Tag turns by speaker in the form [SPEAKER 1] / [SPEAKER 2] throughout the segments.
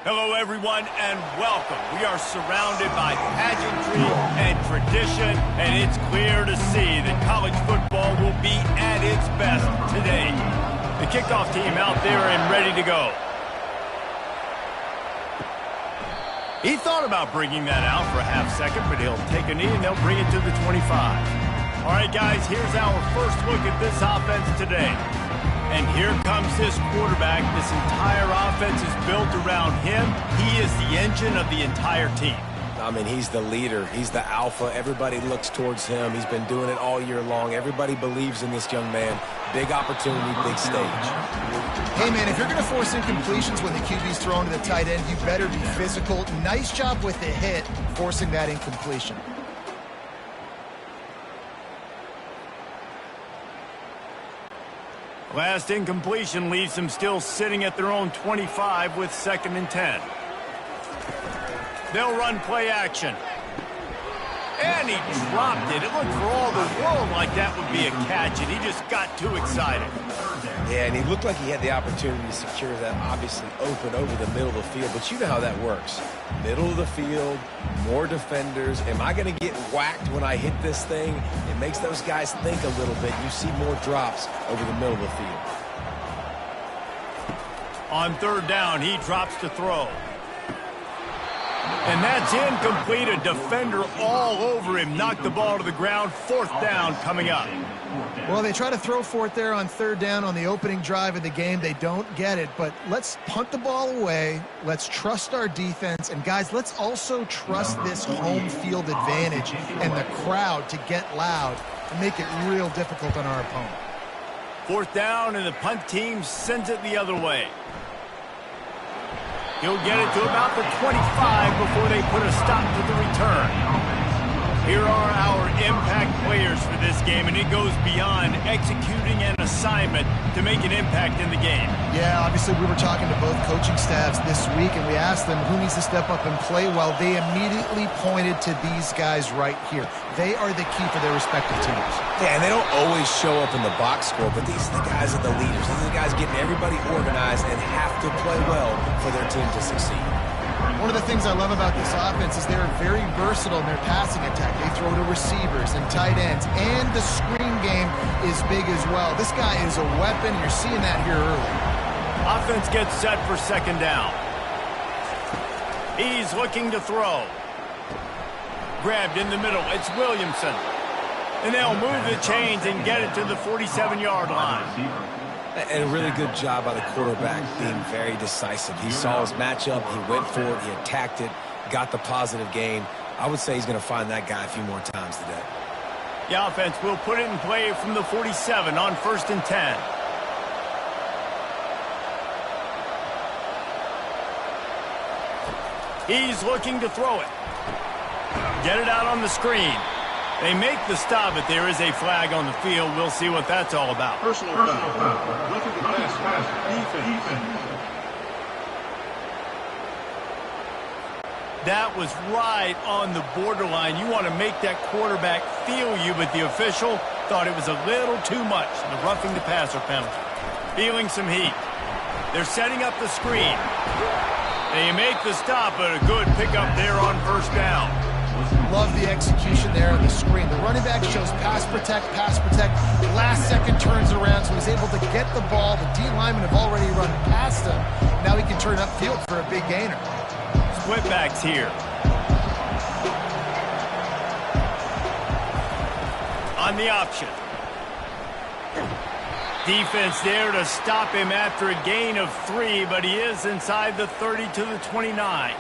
[SPEAKER 1] Hello, everyone, and welcome. We are surrounded by pageantry and tradition, and it's clear to see that college football will be at its best today. The kickoff team out there and ready to go. He thought about bringing that out for a half second, but he'll take a knee and they'll bring it to the 25. All right, guys, here's our first look at this offense today. And here comes this quarterback. This entire offense is built around him. He is the engine of the entire team.
[SPEAKER 2] I mean, he's the leader. He's the alpha. Everybody looks towards him. He's been doing it all year long. Everybody believes in this young man. Big opportunity, big stage.
[SPEAKER 3] Hey, man, if you're going to force incompletions when the QB's thrown to the tight end, you better be physical. Nice job with the hit, forcing that incompletion.
[SPEAKER 1] Last incompletion leaves them still sitting at their own 25 with 2nd and 10. They'll run play action. And he dropped it. It looked for all the world like that would be a catch, and he just got too excited.
[SPEAKER 2] Yeah, and he looked like he had the opportunity to secure that obviously open over the middle of the field, but you know how that works. Middle of the field, more defenders. Am I going to get whacked when I hit this thing? It makes those guys think a little bit. You see more drops over the middle of the field.
[SPEAKER 1] On 3rd down, he drops to throw. And that's incomplete. A defender all over him. Knocked the ball to the ground. 4th down coming up.
[SPEAKER 3] Well, they try to throw for it there on 3rd down on the opening drive of the game. They don't get it, but let's punt the ball away. Let's trust our defense. And, guys, let's also trust this home field advantage and the crowd to get loud and make it real difficult on our opponent.
[SPEAKER 1] 4th down, and the punt team sends it the other way. He'll get it to about the 25 before they put a stop to the return. Here are our impact players for this game, and it goes beyond executing an assignment to make an impact in the game.
[SPEAKER 3] Yeah, obviously we were talking to both coaching staffs this week, and we asked them who needs to step up and play well. They immediately pointed to these guys right here. They are the key for their respective teams.
[SPEAKER 2] Yeah, and they don't always show up in the box score, but these are the guys that are the leaders. These are the guys getting everybody organized and have to play well for their team to succeed.
[SPEAKER 3] One of the things I love about this offense is they're very versatile in their passing attack. They throw to receivers and tight ends, and the screen game is big as well. This guy is a weapon. You're seeing that here early.
[SPEAKER 1] Offense gets set for 2nd down. He's looking to throw. Grabbed in the middle. It's Williamson. And they'll move the chains and get it to the 47-yard line.
[SPEAKER 2] And a really good job by the quarterback being very decisive. He saw his matchup, he went for it, he attacked it, got the positive gain. I would say he's going to find that guy a few more times today.
[SPEAKER 1] The offense will put it in play from the 47 on 1st and 10. He's looking to throw it. Get it out on the screen. They make the stop, but there is a flag on the field. We'll see what that's all about.
[SPEAKER 4] Personal foul. Roughing the pass. Defense.
[SPEAKER 1] That was right on the borderline. You want to make that quarterback feel you, but the official thought it was a little too much. The roughing the passer penalty. Feeling some heat. They're setting up the screen. They make the stop, but a good pickup there on 1st down.
[SPEAKER 3] Love the execution there on the screen. The running back shows pass protect. Last second turns around, so he's able to get the ball. The D linemen have already run past him. Now he can turn upfield for a big gainer.
[SPEAKER 1] Split backs here. On the option. Defense there to stop him after a gain of 3, but he is inside the 30 to the 29.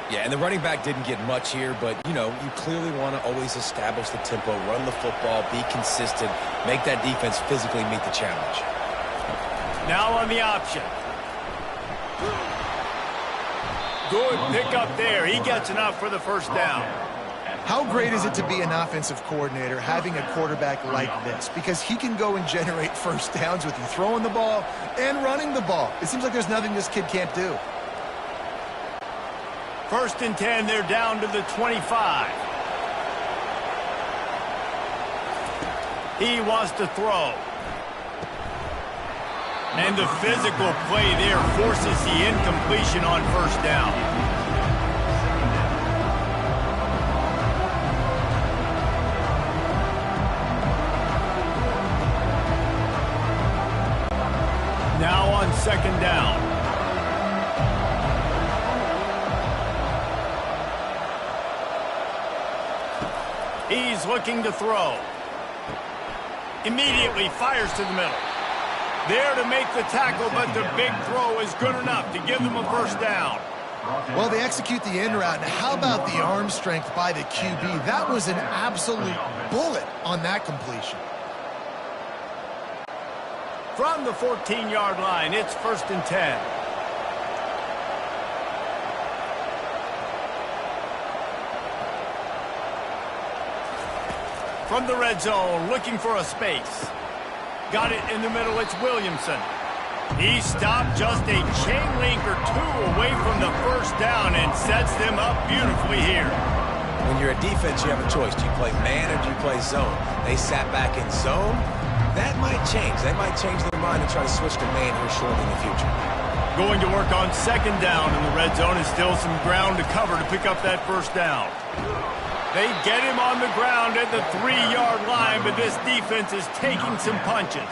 [SPEAKER 2] Yeah, and the running back didn't get much here, but, you know, you clearly want to always establish the tempo, run the football, be consistent, make that defense physically meet the challenge.
[SPEAKER 1] Now on the option. Good pickup there. He gets enough for the 1st down.
[SPEAKER 3] How great is it to be an offensive coordinator having a quarterback like this? Because he can go and generate 1st downs with you throwing the ball and running the ball. It seems like there's nothing this kid can't do.
[SPEAKER 1] 1st and 10, they're down to the 25. He wants to throw. And the physical play there forces the incompletion on first down. Now on second down. He's looking to throw. Immediately fires to the middle. There to make the tackle, but the big throw is good enough to give them a first down.
[SPEAKER 3] Well, they execute the end route. Now, how about the arm strength by the QB? That was an absolute bullet on that completion.
[SPEAKER 1] From the 14-yard line, it's 1st and 10. From the red zone, looking for a space. Got it in the middle, it's Williamson. He stopped just a chain link or two away from the first down and sets them up beautifully here.
[SPEAKER 2] When you're a defense, you have a choice. Do you play man or do you play zone? They sat back in zone. That might change. They might change their mind and try to switch to man here shortly in the future.
[SPEAKER 1] Going to work on second down in the red zone, and still some ground to cover to pick up that first down. They get him on the ground at the 3-yard line, but this defense is taking some punches.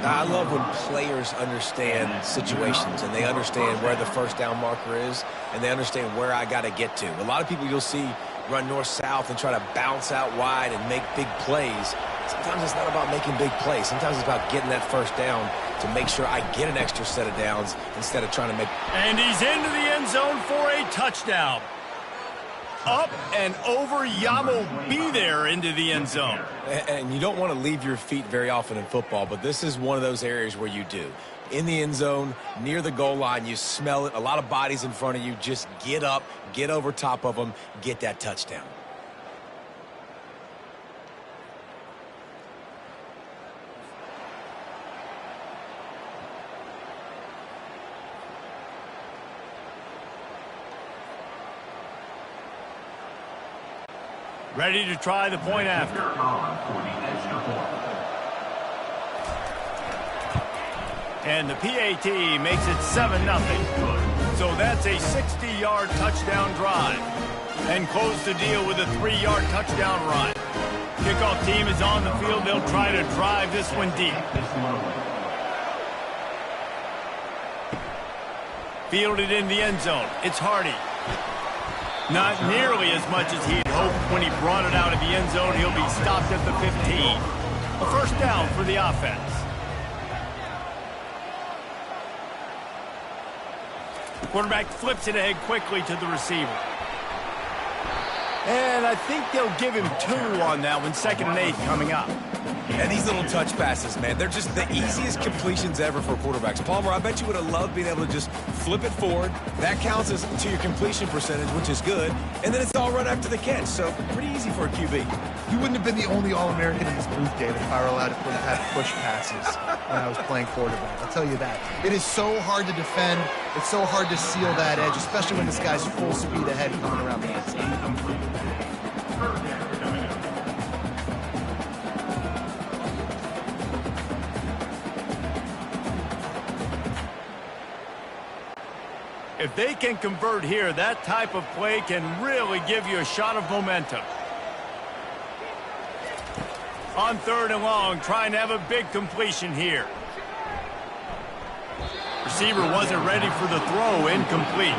[SPEAKER 2] I love when players understand situations and they understand where the first down marker is and they understand where I got to get to. A lot of people you'll see run north-south and try to bounce out wide and make big plays. Sometimes it's not about making big plays. Sometimes it's about getting that first down to make sure I get an extra set of downs instead of trying to make...
[SPEAKER 1] And he's into the end zone for a touchdown. Up and over, Yamo be there into the end zone.
[SPEAKER 2] And you don't want to leave your feet very often in football, but this is one of those areas where you do. In the end zone, near the goal line, you smell it. A lot of bodies in front of you. Just get up, get over top of them, get that touchdown.
[SPEAKER 1] Ready to try the point after. And the PAT makes it 7-0. So that's a 60-yard touchdown drive. And close the deal with a 3-yard touchdown run. Kickoff team is on the field. They'll try to drive this one deep. Fielded in the end zone. It's Hardy. Not nearly as much as he'd hoped when he brought it out of the end zone. He'll be stopped at the 15. A first down for the offense. Quarterback flips it ahead quickly to the receiver. And I think they'll give him 2 on that one. 2nd and 8 coming up.
[SPEAKER 2] And these little touch passes, man, they're just the easiest completions ever for quarterbacks. Palmer, I bet you would have loved being able to just flip it forward. That counts as to your completion percentage, which is good. And then it's all right after the catch, so pretty easy for a QB.
[SPEAKER 3] You wouldn't have been the only All-American in this booth, David, if I were allowed to have push passes when I was playing quarterback. I'll tell you that. It is so hard to defend. It's so hard to seal that edge, especially when this guy's full speed ahead coming around the outside.
[SPEAKER 1] If they can convert here, that type of play can really give you a shot of momentum. On 3rd and long, trying to have a big completion here. Receiver wasn't ready for the throw, incomplete.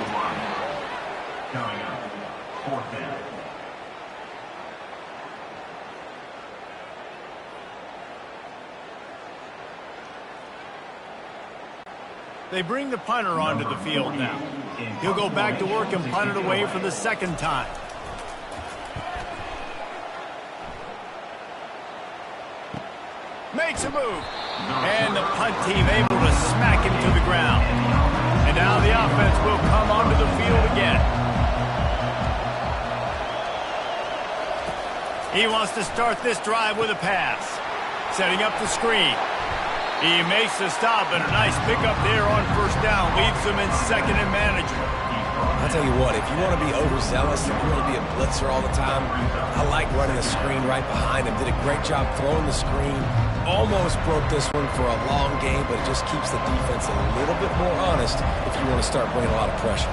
[SPEAKER 1] They bring the punter onto the field now. He'll go back to work and punt it away for the 2nd time. Makes a move. And the punt team able to smack him to the ground. And now the offense will come onto the field again. He wants to start this drive with a pass. Setting up the screen. He makes the stop, and a nice pickup there on first down. Leaves him in 2nd and manageable.
[SPEAKER 2] I'll tell you what, if you want to be overzealous and you want to be a blitzer all the time, I like running the screen right behind him. Did a great job throwing the screen. Almost broke this one for a long game, but it just keeps the defense a little bit more honest if you want to start bringing a lot of pressure.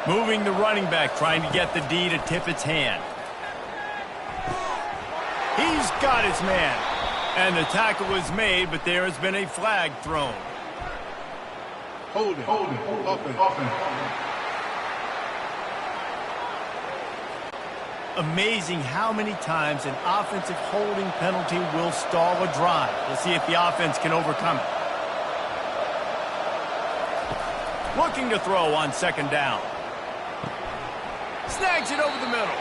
[SPEAKER 1] Moving the running back, trying to get the D to tip its hand. He's got his man. And the tackle was made, but there has been a flag thrown.
[SPEAKER 4] Hold it. Offense.
[SPEAKER 1] Amazing how many times an offensive holding penalty will stall a drive. We'll see if the offense can overcome it. Looking to throw on second down. Snags it over the middle.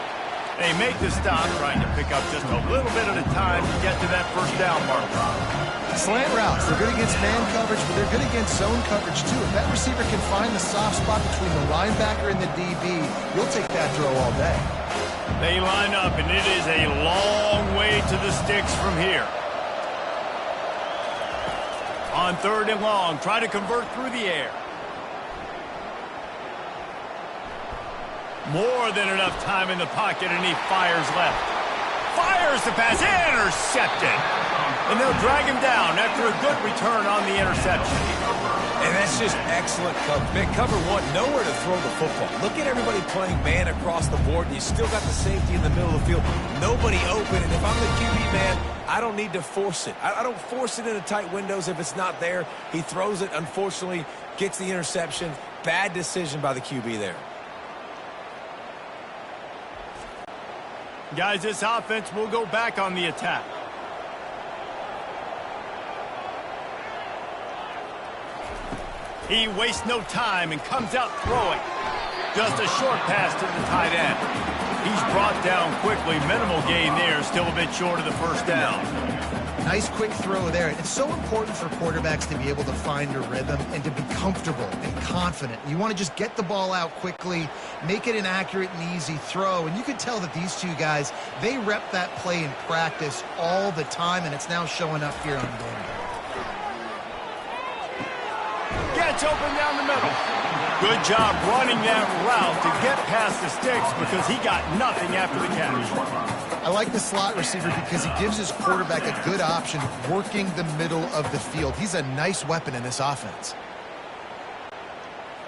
[SPEAKER 1] They make the stop, trying to pick up just a little bit at a time to get to that first down marker.
[SPEAKER 3] Slant routes, they're good against man coverage, but they're good against zone coverage too. If that receiver can find the soft spot between the linebacker and the DB, you'll take that throw all day.
[SPEAKER 1] They line up, and it is a long way to the sticks from here. On third and long, try to convert through the air. More than enough time in the pocket, and he fires left. Fires the pass, intercepted. And they'll drag him down after a good return on the interception.
[SPEAKER 2] And that's just excellent cover. Man, cover one, nowhere to throw the football. Look at everybody playing man across the board, and you still got the safety in the middle of the field. Nobody open, and if I'm the QB, man, I don't need to force it. I don't force it into tight windows if it's not there. He throws it, unfortunately, gets the interception. Bad decision by the QB there.
[SPEAKER 1] Guys, this offense will go back on the attack. He wastes no time and comes out throwing. Just a short pass to the tight end. He's brought down quickly. Minimal gain there, still a bit short of the first down.
[SPEAKER 3] Nice quick throw there. It's so important for quarterbacks to be able to find a rhythm and to be comfortable and confident. You want to just get the ball out quickly, make it an accurate and easy throw. And you can tell that these two guys, they rep that play in practice all the time, and it's now showing up here on game day.
[SPEAKER 1] Gets open down the middle. Good job running that route to get past the sticks because he got nothing after the catch.
[SPEAKER 3] I like the slot receiver because he gives his quarterback a good option working the middle of the field. He's a nice weapon in this offense.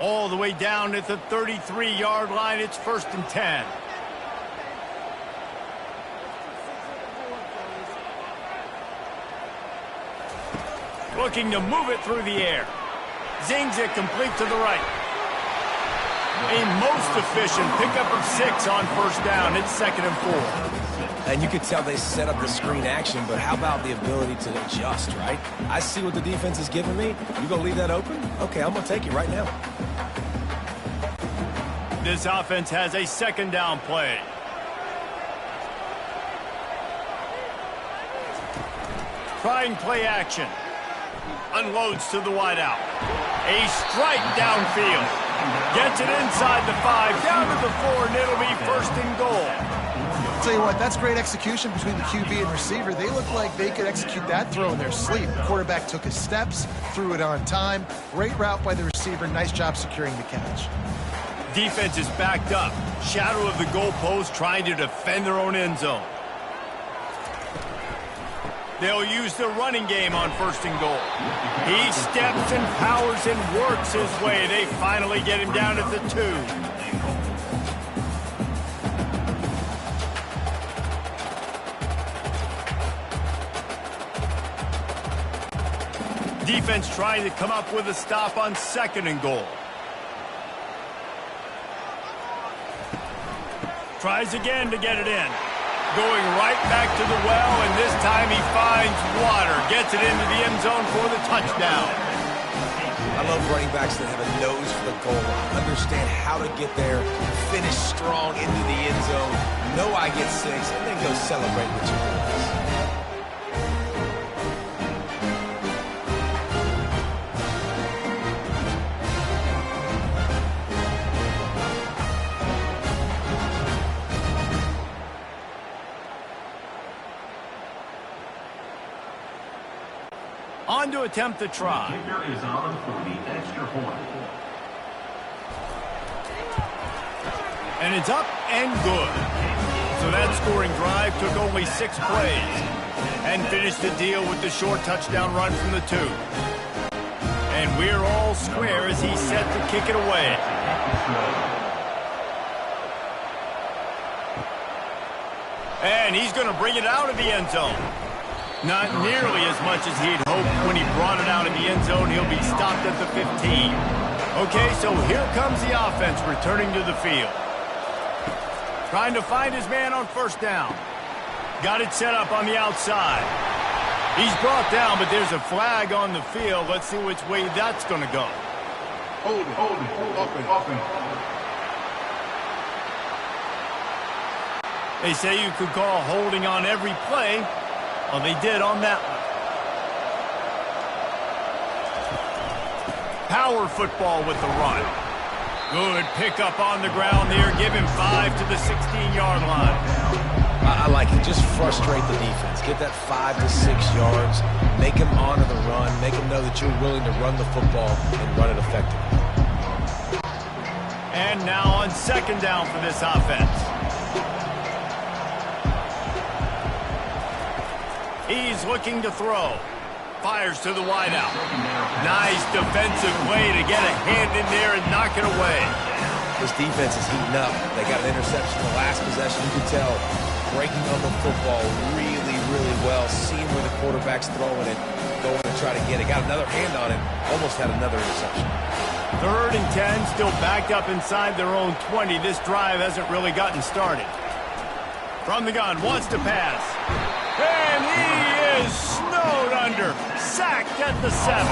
[SPEAKER 1] All the way down at the 33-yard line, it's 1st and 10. Looking to move it through the air. Zings it complete to the right. A most efficient pickup of 6 on first down. It's 2nd and 4.
[SPEAKER 2] And you could tell they set up the screen action, but how about the ability to adjust, right? I see what the defense is giving me. You gonna leave that open? Okay, I'm gonna take it right now.
[SPEAKER 1] This offense has a 2nd down play. Trying play action. Unloads to the wideout. A strike downfield. Gets it inside the 5, down to the 4, and it'll be 1st and goal.
[SPEAKER 3] I'll tell you what, that's great execution between the QB and receiver. They look like they could execute that throw in their sleep. The quarterback took his steps, threw it on time. Great route by the receiver. Nice job securing the catch.
[SPEAKER 1] Defense is backed up. Shadow of the goalpost, trying to defend their own end zone. They'll use the running game on 1st and goal. He steps and powers and works his way. They finally get him down at the 2. Defense trying to come up with a stop on 2nd and goal. Tries again to get it in. Going right back to the well, and this time he finds water. Gets it into the end zone for the touchdown.
[SPEAKER 2] I love running backs that have a nose for the goal. Understand how to get there, finish strong into the end zone, know I get 6, and then go celebrate with your boys.
[SPEAKER 1] On to attempt the try.
[SPEAKER 5] Kicker is on for the extra point.
[SPEAKER 1] And it's up and good. So that scoring drive took only 6 plays. And finish the deal with the short touchdown run from the 2. And we're all square as he's set to kick it away. And he's going to bring it out of the end zone. Not nearly as much as he'd hoped when he brought it out of the end zone. He'll be stopped at the 15. Okay, so here comes the offense returning to the field. Trying to find his man on first down. Got it set up on the outside. He's brought down, but there's a flag on the field. Let's see which way that's going to go.
[SPEAKER 4] Hold it.
[SPEAKER 1] They say you could call holding on every play. Well, they did on that one. Power football with the run. Good pickup on the ground there. Give him 5 to the 16-yard line.
[SPEAKER 2] I like it. Just frustrate the defense. Get that 5 to 6 yards. Make them honor the run. Make them know that you're willing to run the football and run it effectively.
[SPEAKER 1] And now on second down for this offense. He's looking to throw. Fires to the wideout. Nice defensive play to get a hand in there and knock it away.
[SPEAKER 2] This defense is heating up. They got an interception the last possession. You can tell breaking on the football really, really well. Seeing where the quarterback's throwing it, going to try to get it. Got another hand on it. Almost had another interception.
[SPEAKER 1] 3rd and 10, still backed up inside their own 20. This drive hasn't really gotten started. From the gun, wants to pass. And he is snowed under. Sacked at the 7.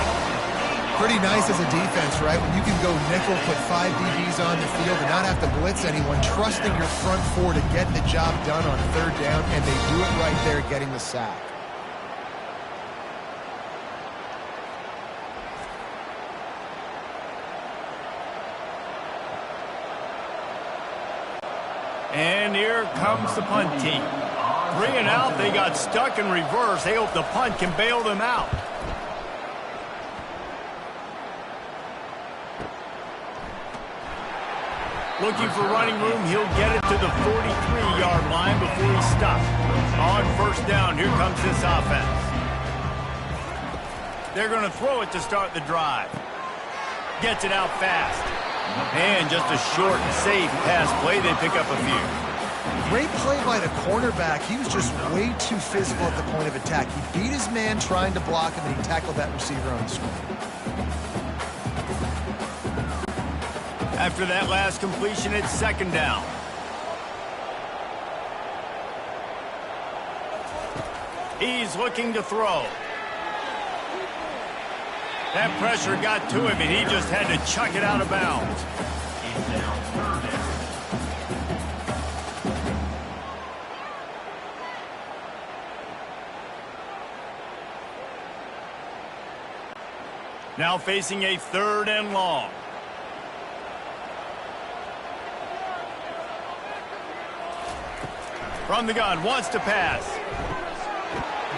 [SPEAKER 3] Pretty nice as a defense, right? When you can go nickel, put 5 DBs on the field and not have to blitz anyone, trusting your front 4 to get the job done on 3rd down, and they do it right there, getting the sack.
[SPEAKER 1] And here comes the punt team. 3 and out, they got stuck in reverse. They hope the punt can bail them out. Looking for running room, he'll get it to the 43-yard line before he's stopped. On first down, here comes this offense. They're going to throw it to start the drive. Gets it out fast. And just a short and safe pass play. They pick up a few.
[SPEAKER 3] Great play by the cornerback. He was just way too physical at the point of attack. He beat his man trying to block him, and he tackled that receiver on the screen.
[SPEAKER 1] After that last completion, it's second down. He's looking to throw. That pressure got to him, and he just had to chuck it out of bounds. Now facing a 3rd and long. From the gun, wants to pass.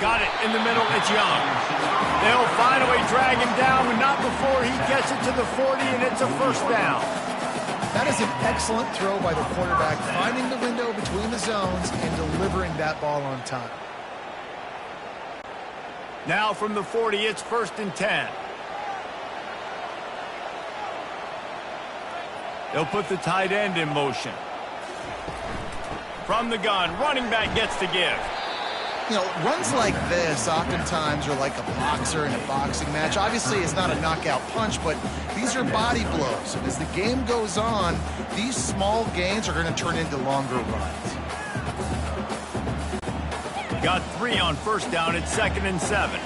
[SPEAKER 1] Got it in the middle, it's Young. They'll finally drag him down, but not before he gets it to the 40, and it's a first down.
[SPEAKER 3] That is an excellent throw by the quarterback, finding the window between the zones and delivering that ball on time.
[SPEAKER 1] Now from the 40, it's 1st and 10. They'll put the tight end in motion. From the gun, running back gets to give.
[SPEAKER 3] You know, runs like this oftentimes are like a boxer in a boxing match. Obviously, it's not a knockout punch, but these are body blows. And as the game goes on, these small gains are going to turn into longer runs.
[SPEAKER 1] Got 3 on first down. It's 2nd and 7.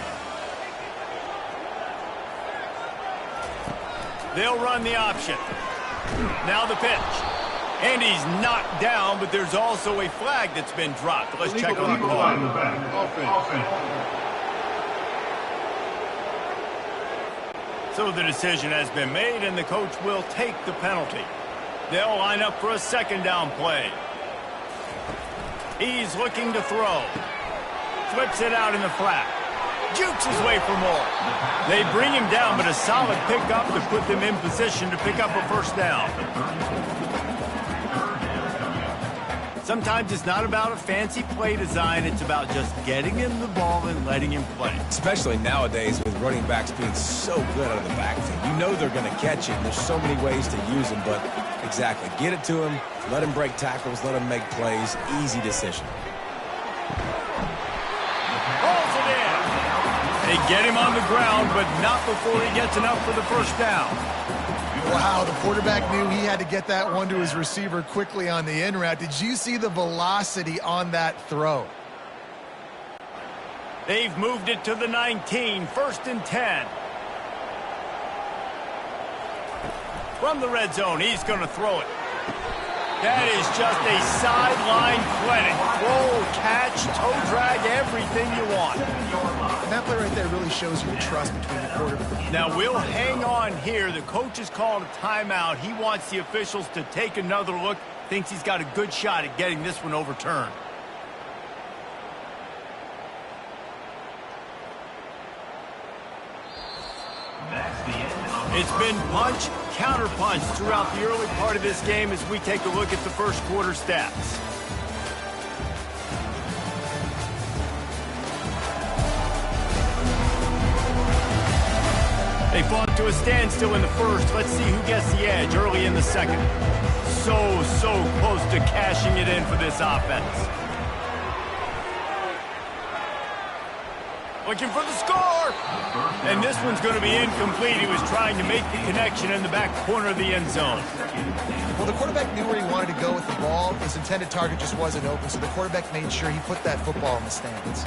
[SPEAKER 1] They'll run the option. Now the pitch. And he's knocked down, but there's also a flag that's been dropped. Let's check on the call. So the decision has been made, and the coach will take the penalty. They'll line up for a 2nd down play. He's looking to throw. Flips it out in the flat. Jukes his way for more. They bring him down, but a solid pickup to put them in position to pick up a first down. Sometimes it's not about a fancy play design. It's about just getting him the ball and letting him play.
[SPEAKER 2] Especially nowadays with running backs being so good out of the backfield. You know they're going to catch it, and there's so many ways to use them, but exactly. Get it to him, let him break tackles, let him make plays. Easy decision.
[SPEAKER 1] Pulls it in. They get him on the ground, but not before he gets enough for the first down.
[SPEAKER 3] Wow, the quarterback knew he had to get that one to his receiver quickly on the in route. Did you see the velocity on that throw?
[SPEAKER 1] They've moved it to the 19, 1st and 10. From the red zone, he's going to throw it. That is just a sideline clinic. Roll, catch, toe drag, everything you want.
[SPEAKER 3] And that play right there really shows you the trust between the quarterback.
[SPEAKER 1] Now we'll hang on here. The coach has called a timeout. He wants the officials to take another look. Thinks he's got a good shot at getting this one overturned. It's been punch, counter punch throughout the early part of this game as we take a look at the first quarter stats. They fought to a standstill in the first. Let's see who gets the edge early in the second. So close to cashing it in for this offense. Looking for the score. And this one's going to be incomplete. He was trying to make the connection in the back corner of the end zone.
[SPEAKER 3] Well, the quarterback knew where he wanted to go with the ball. His intended target just wasn't open, so the quarterback made sure he put that football in the stands.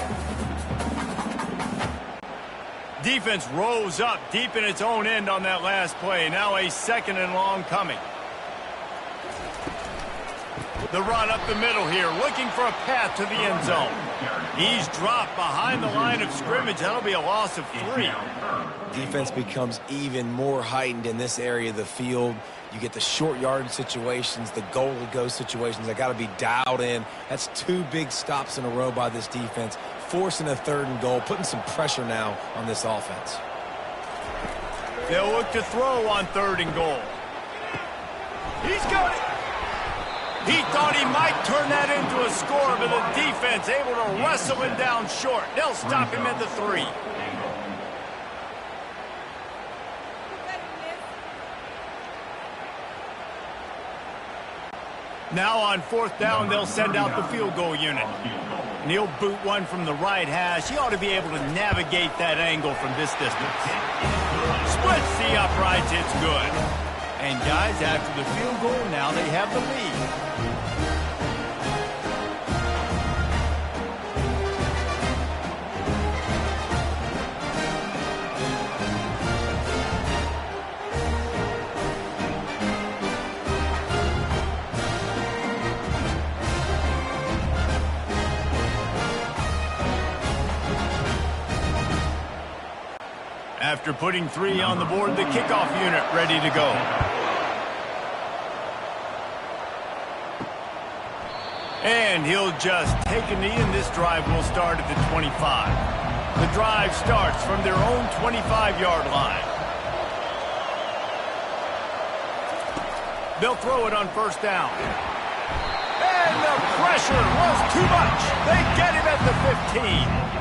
[SPEAKER 1] Defense rose up deep in its own end on that last play. Now a 2nd and long coming. The run up the middle here, looking for a path to the end zone. He's dropped behind the line of scrimmage. That'll be a loss of 3.
[SPEAKER 2] Defense becomes even more heightened in this area of the field. You get the short yardage situations, the goal-to-go situations. They got to be dialed in. That's 2 big stops in a row by this defense, forcing a 3rd and goal, putting some pressure now on this offense.
[SPEAKER 1] They'll look to throw on 3rd and goal. He's got it. He thought he might turn that into a score, but the defense able to wrestle him down short. They'll stop him at the 3. Now on 4th down, they'll send out the field goal unit. And he'll boot one from the right hash. He ought to be able to navigate that angle from this distance. Splits the uprights, it's good. And guys, after the field goal, now they have the lead. After putting 3 on the board, the kickoff unit ready to go. And he'll just take a knee, and this drive will start at the 25. The drive starts from their own 25-yard line. They'll throw it on 1st down. And the pressure was too much. They get him at the 15.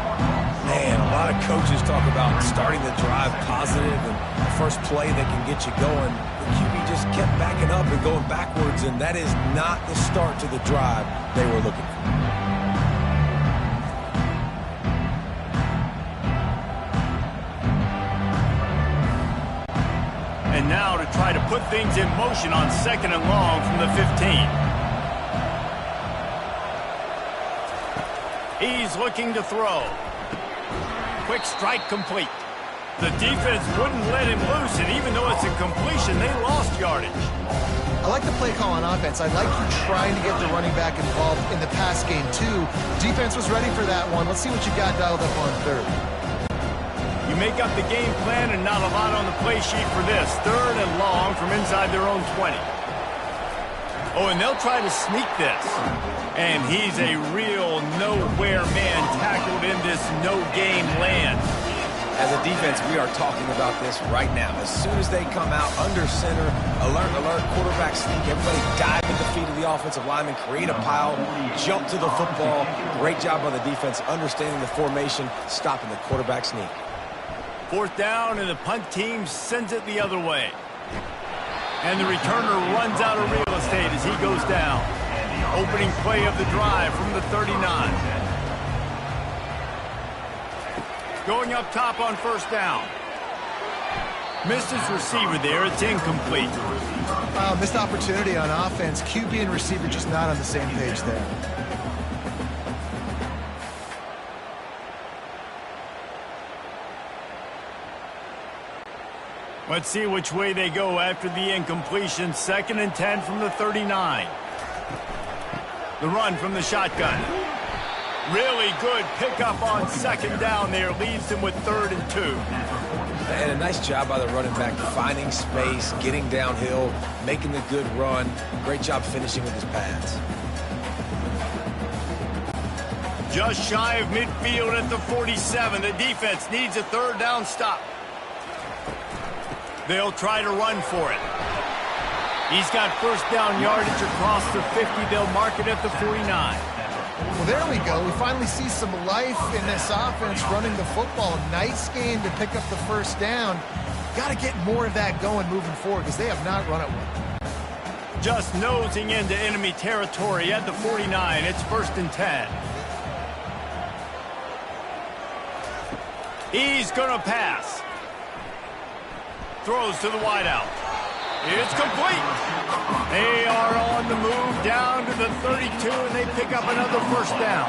[SPEAKER 2] Man, a lot of coaches talk about starting the drive positive and the first play that can get you going. The QB just kept backing up and going backwards, and that is not the start to the drive they were looking for.
[SPEAKER 1] And now to try to put things in motion on 2nd and long from the 15. He's looking to throw. Quick strike complete. The defense wouldn't let him loose, and even though it's a completion, they lost yardage.
[SPEAKER 3] I like the play call on offense. I like you trying to get the running back involved in the pass game, too. Defense was ready for that one. Let's see what you got dialed up on 3rd.
[SPEAKER 1] You make up the game plan and not a lot on the play sheet for this. 3rd and long from inside their own 20. Oh, and they'll try to sneak this. And he's a real nowhere man tackled in this no-game land.
[SPEAKER 2] As a defense, we are talking about this right now. As soon as they come out under center, alert, alert, quarterback sneak, everybody dive at the feet of the offensive lineman, create a pile, jump to the football. Great job by the defense, understanding the formation, stopping the quarterback sneak.
[SPEAKER 1] 4th down, and the punt team sends it the other way. And the returner runs out of real estate as he goes down. Opening play of the drive from the 39. Going up top on 1st down. Missed his receiver there. It's incomplete.
[SPEAKER 3] Missed opportunity on offense. QB and receiver just not on the same page there.
[SPEAKER 1] Let's see which way they go after the incompletion. 2nd and 10 from the 39. The run from the shotgun. Really good pickup on 2nd down there. Leaves them with 3rd and 2.
[SPEAKER 2] And a nice job by the running back, finding space, getting downhill, making the good run. Great job finishing with his pads.
[SPEAKER 1] Just shy of midfield at the 47. The defense needs a 3rd down stop. They'll try to run for it. He's got 1st down yardage across the 50. They'll mark it at the 49.
[SPEAKER 3] Well, there we go. We finally see some life in this offense running the football. Nice game to pick up the 1st down. Got to get more of that going moving forward because they have not run it well.
[SPEAKER 1] Just nosing into enemy territory at the 49. It's 1st and 10. He's going to pass. Throws to the wideout. It's complete. They are on the move down to the 32, and they pick up another 1st down.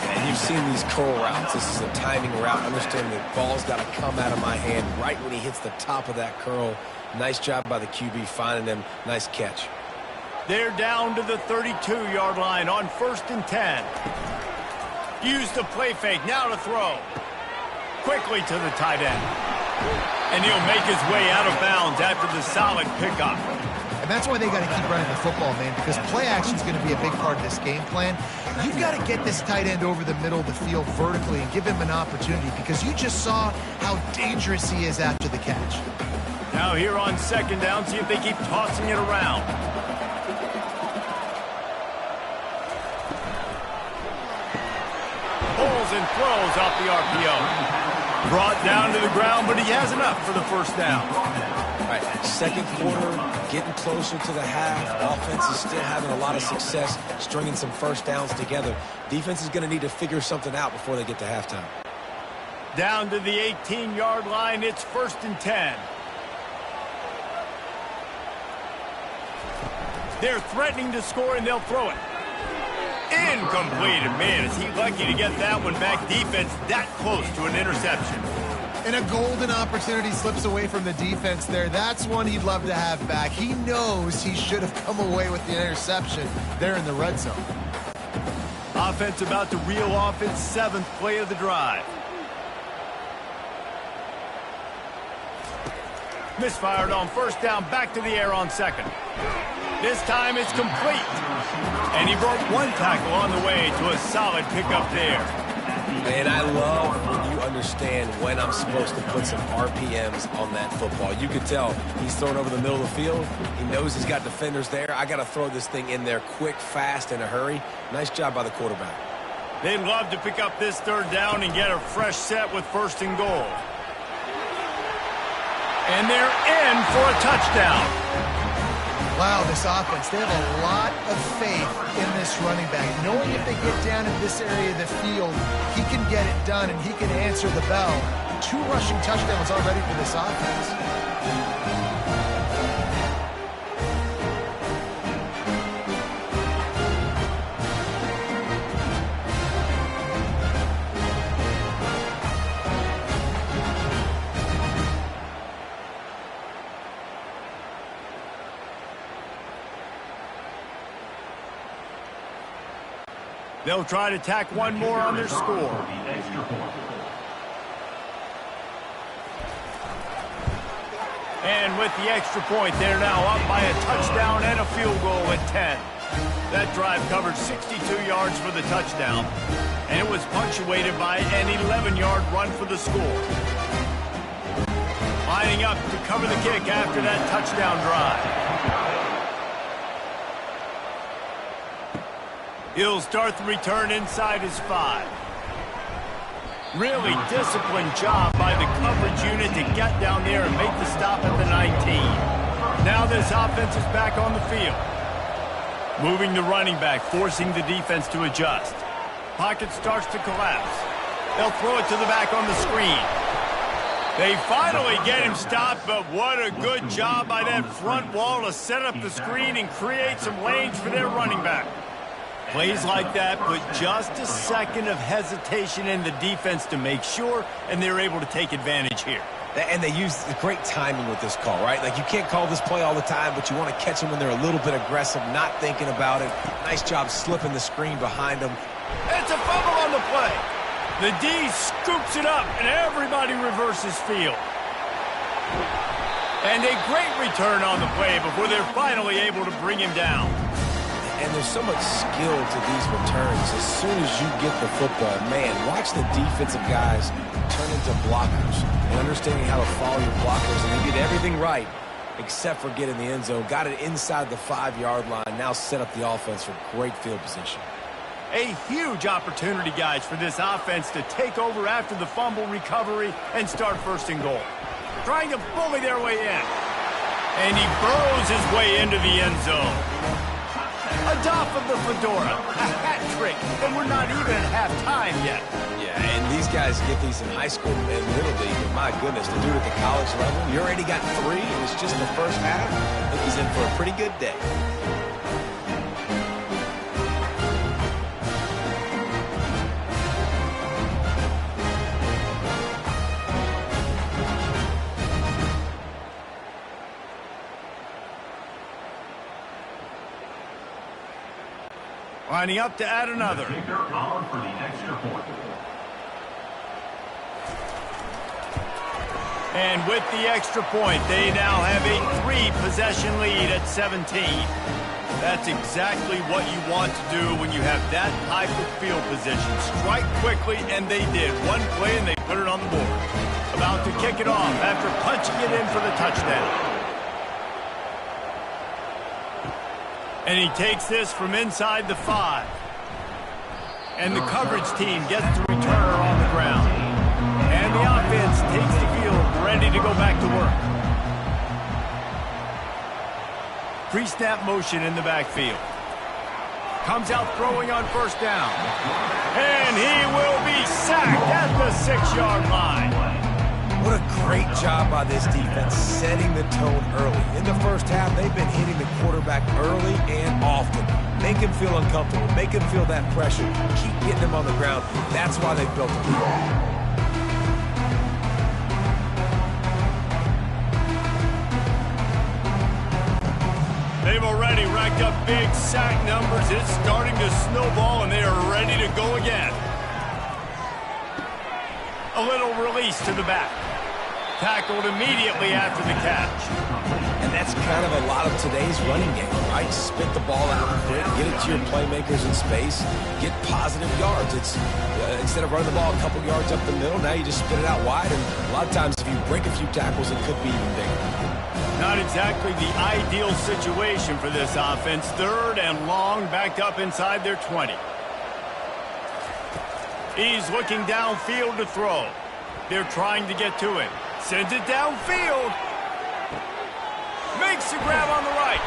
[SPEAKER 2] And you've seen these curl routes. This is a timing route. Understand the ball's got to come out of my hand right when he hits the top of that curl. Nice job by the QB finding him. Nice catch.
[SPEAKER 1] They're down to the 32-yard line on 1st and 10. Used the play fake. Now to throw. Quickly to the tight end. And he'll make his way out of bounds after the solid pickup.
[SPEAKER 3] And that's why they got to keep running the football, man, because play action is going to be a big part of this game plan. You've got to get this tight end over the middle of the field vertically and give him an opportunity because you just saw how dangerous he is after the catch.
[SPEAKER 1] Now here on 2nd down, see if they keep tossing it around. Pulls and throws off the RPO. Brought down to the ground, but he has enough for the 1st down.
[SPEAKER 2] All right, 2nd quarter, getting closer to the half. Offense is still having a lot of success stringing some 1st downs together. Defense is going to need to figure something out before they get to halftime.
[SPEAKER 1] Down to the 18-yard line, it's 1st and 10. They're threatening to score, and they'll throw it. Incomplete. Man, is he lucky to get that one back. Defense that close to an interception.
[SPEAKER 3] And a golden opportunity slips away from the defense there. That's one he'd love to have back. He knows he should have come away with the interception there in the red zone.
[SPEAKER 1] Offense about to reel off its 7th play of the drive. Misfired on 1st down, back to the air on 2nd. This time it's complete. And he broke one tackle on the way to a solid pickup there.
[SPEAKER 2] And I love when you understand when I'm supposed to put some RPMs on that football. You could tell he's throwing over the middle of the field. He knows he's got defenders there. I got to throw this thing in there quick, fast, in a hurry. Nice job by the quarterback.
[SPEAKER 1] They'd love to pick up this 3rd down and get a fresh set with 1st and goal. And they're in for a touchdown.
[SPEAKER 3] Wow, this offense, they have a lot of faith in this running back. Knowing if they get down in this area of the field, he can get it done and he can answer the bell. 2 rushing touchdowns already for this offense.
[SPEAKER 1] They'll try to tack one more on their score. And with the extra point, they're now up by a touchdown and a field goal at 10. That drive covered 62 yards for the touchdown, and it was punctuated by an 11-yard run for the score. lining up to cover the kick after that touchdown drive. He'll start the return inside his 5. Really disciplined job by the coverage unit to get down there and make the stop at the 19. Now this offense is back on the field. Moving the running back, forcing the defense to adjust. Pocket starts to collapse. They'll throw it to the back on the screen. They finally get him stopped, but what a good job by that front wall to set up the screen and create some lanes for their running back. Plays like that put just a second of hesitation in the defense to make sure, and they're able to take advantage here.
[SPEAKER 2] And they use great timing with this call, right? Like, you can't call this play all the time, but you want to catch them when they're a little bit aggressive, not thinking about it. Nice job slipping the screen behind them.
[SPEAKER 1] It's a fumble on the play. The D scoops it up, and everybody reverses field. And a great return on the play before they're finally able to bring him down.
[SPEAKER 2] And there's so much skill to these returns. As soon as you get the football, man, watch the defensive guys turn into blockers and understanding how to follow your blockers. And they did everything right except for getting the end zone. Got it inside the 5-yard line. Now set up the offense for great field position.
[SPEAKER 1] A huge opportunity, guys, for this offense to take over after the fumble recovery and start first and goal. Trying to bully their way in. And he burrows his way into the end zone. A doff of the fedora, a hat trick, and we're not even at halftime yet.
[SPEAKER 2] Yeah, and these guys get these in high school and little league, and my goodness, to do it at the college level, you already got 3, and it's just the first half. I think he's in for a pretty good day.
[SPEAKER 1] Lining up to add another.
[SPEAKER 5] Kicker on for the extra point.
[SPEAKER 1] And with the extra point, they now have a 3-possession lead at 17. That's exactly what you want to do when you have that type of field position. Strike quickly, and they did. One play, and they put it on the board. About to kick it off after punching it in for the touchdown. And he takes this from inside the 5. And the coverage team gets the returner on the ground. And the offense takes the field, ready to go back to work. Pre-snap motion in the backfield. Comes out throwing on first down. And he will be sacked at the 6-yard line.
[SPEAKER 2] What a great job by this defense setting the tone early. In the first half, they've been hitting the quarterback early and often. Make him feel uncomfortable. Make him feel that pressure. Keep getting him on the ground. That's why they built the lead.
[SPEAKER 1] They've already racked up big sack numbers. It's starting to snowball, and they are ready to go again. A little release to the back. Tackled immediately after the catch.
[SPEAKER 2] And that's kind of a lot of today's running game, right? Spit the ball out quick, get it to your playmakers in space, get positive yards. It's instead of running the ball a couple yards up the middle, now you just spit it out wide. And a lot of times if you break a few tackles, it could be even bigger.
[SPEAKER 1] Not exactly the ideal situation for this offense. 3rd and long, backed up inside their 20. He's looking downfield to throw. They're trying to get to it. Sends it downfield. Makes the grab on the right.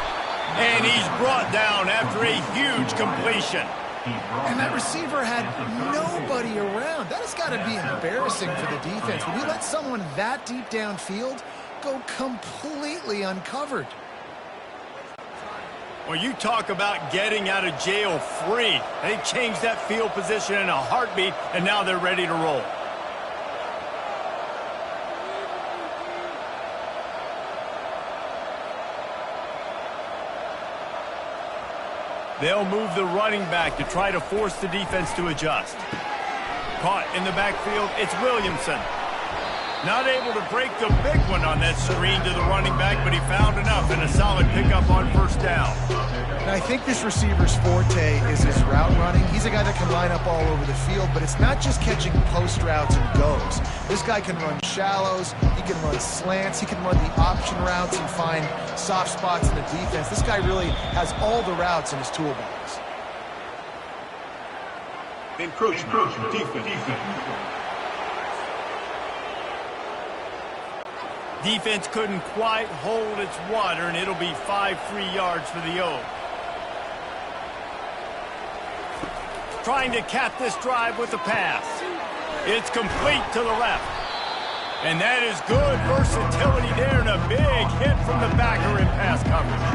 [SPEAKER 1] And he's brought down after a huge completion.
[SPEAKER 3] And that receiver had nobody around. That has got to be embarrassing for the defense. When you let someone that deep downfield go completely uncovered.
[SPEAKER 1] Well, you talk about getting out of jail free. They changed that field position in a heartbeat, and now they're ready to roll. They'll move the running back to try to force the defense to adjust. Caught in the backfield, it's Williamson. Not able to break the big one on that screen to the running back, but he found enough and a solid pickup on first down.
[SPEAKER 3] And I think this receiver's forte is his route running. He's a guy that can line up all over the field, but it's not just catching post routes and goes. This guy can run shallows, he can run slants, he can run the option routes and find soft spots in the defense. This guy really has all the routes in his toolbox.
[SPEAKER 4] Encroachment. Defense.
[SPEAKER 1] Defense couldn't quite hold its water, and it'll be 5 free yards for the Oak. Trying to cap this drive with a pass. It's complete to the left. And that is good versatility there, and a big hit from the backer in pass coverage.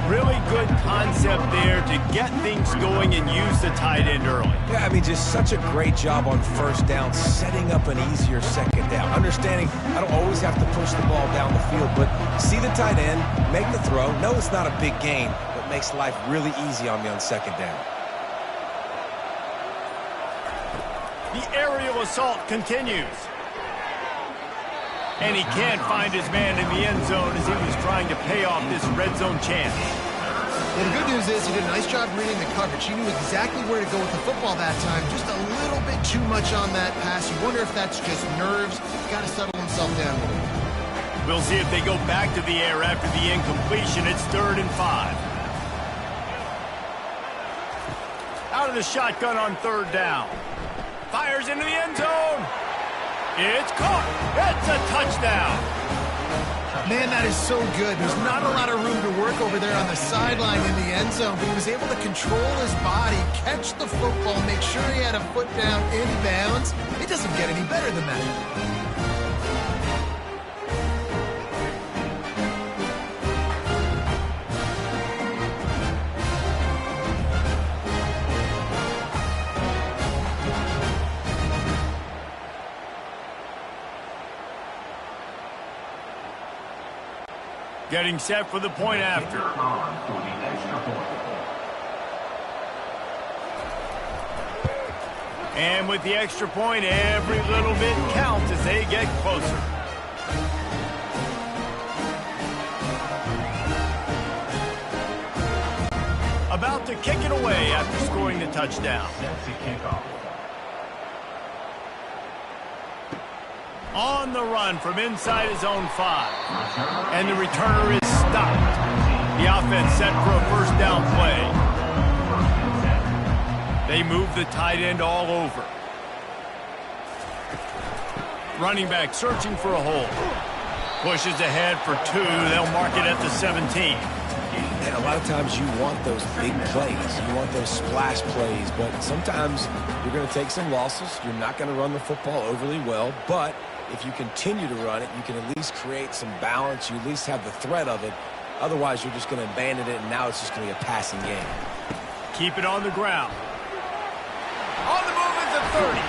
[SPEAKER 1] Really good concept there to get things going and use the tight end early.
[SPEAKER 2] Yeah, I mean, just such a great job on first down, setting up an easier second down. Understanding I don't always have to push the ball down the field, but see the tight end, make the throw. No, it's not a big gain, but makes life really easy on me on second down.
[SPEAKER 1] The aerial assault continues. And he can't find his man in the end zone as he was trying to pay off this red zone chance.
[SPEAKER 3] Well, the good news is he did a nice job reading the coverage. He knew exactly where to go with the football that time. Just a little bit too much on that pass. You wonder if that's just nerves. Got to settle himself down a little bit.
[SPEAKER 1] We'll see if they go back to the air after the incompletion. It's 3rd and 5. Out of the shotgun on 3rd down. Fires into the end zone. It's caught. It's a touchdown.
[SPEAKER 3] Man, that is so good. There's not a lot of room to work over there on the sideline in the end zone, but he was able to control his body, catch the football, make sure he had a foot down in bounds. It doesn't get any better than that.
[SPEAKER 1] Getting set for the point after. And with the extra point, every little bit counts as they get closer. About to kick it away after scoring the touchdown. On the run from inside his own 5. And the returner is stopped. The offense set for a first down play. They move the tight end all over. Running back searching for a hole. Pushes ahead for 2. They'll mark it at the 17.
[SPEAKER 2] And a lot of times you want those big plays. You want those splash plays. But sometimes you're going to take some losses. You're not going to run the football overly well. But if you continue to run it, you can at least create some balance. You at least have the threat of it. Otherwise, you're just going to abandon it, and now it's just going to be a passing game.
[SPEAKER 1] Keep it on the ground. On the move at the 30.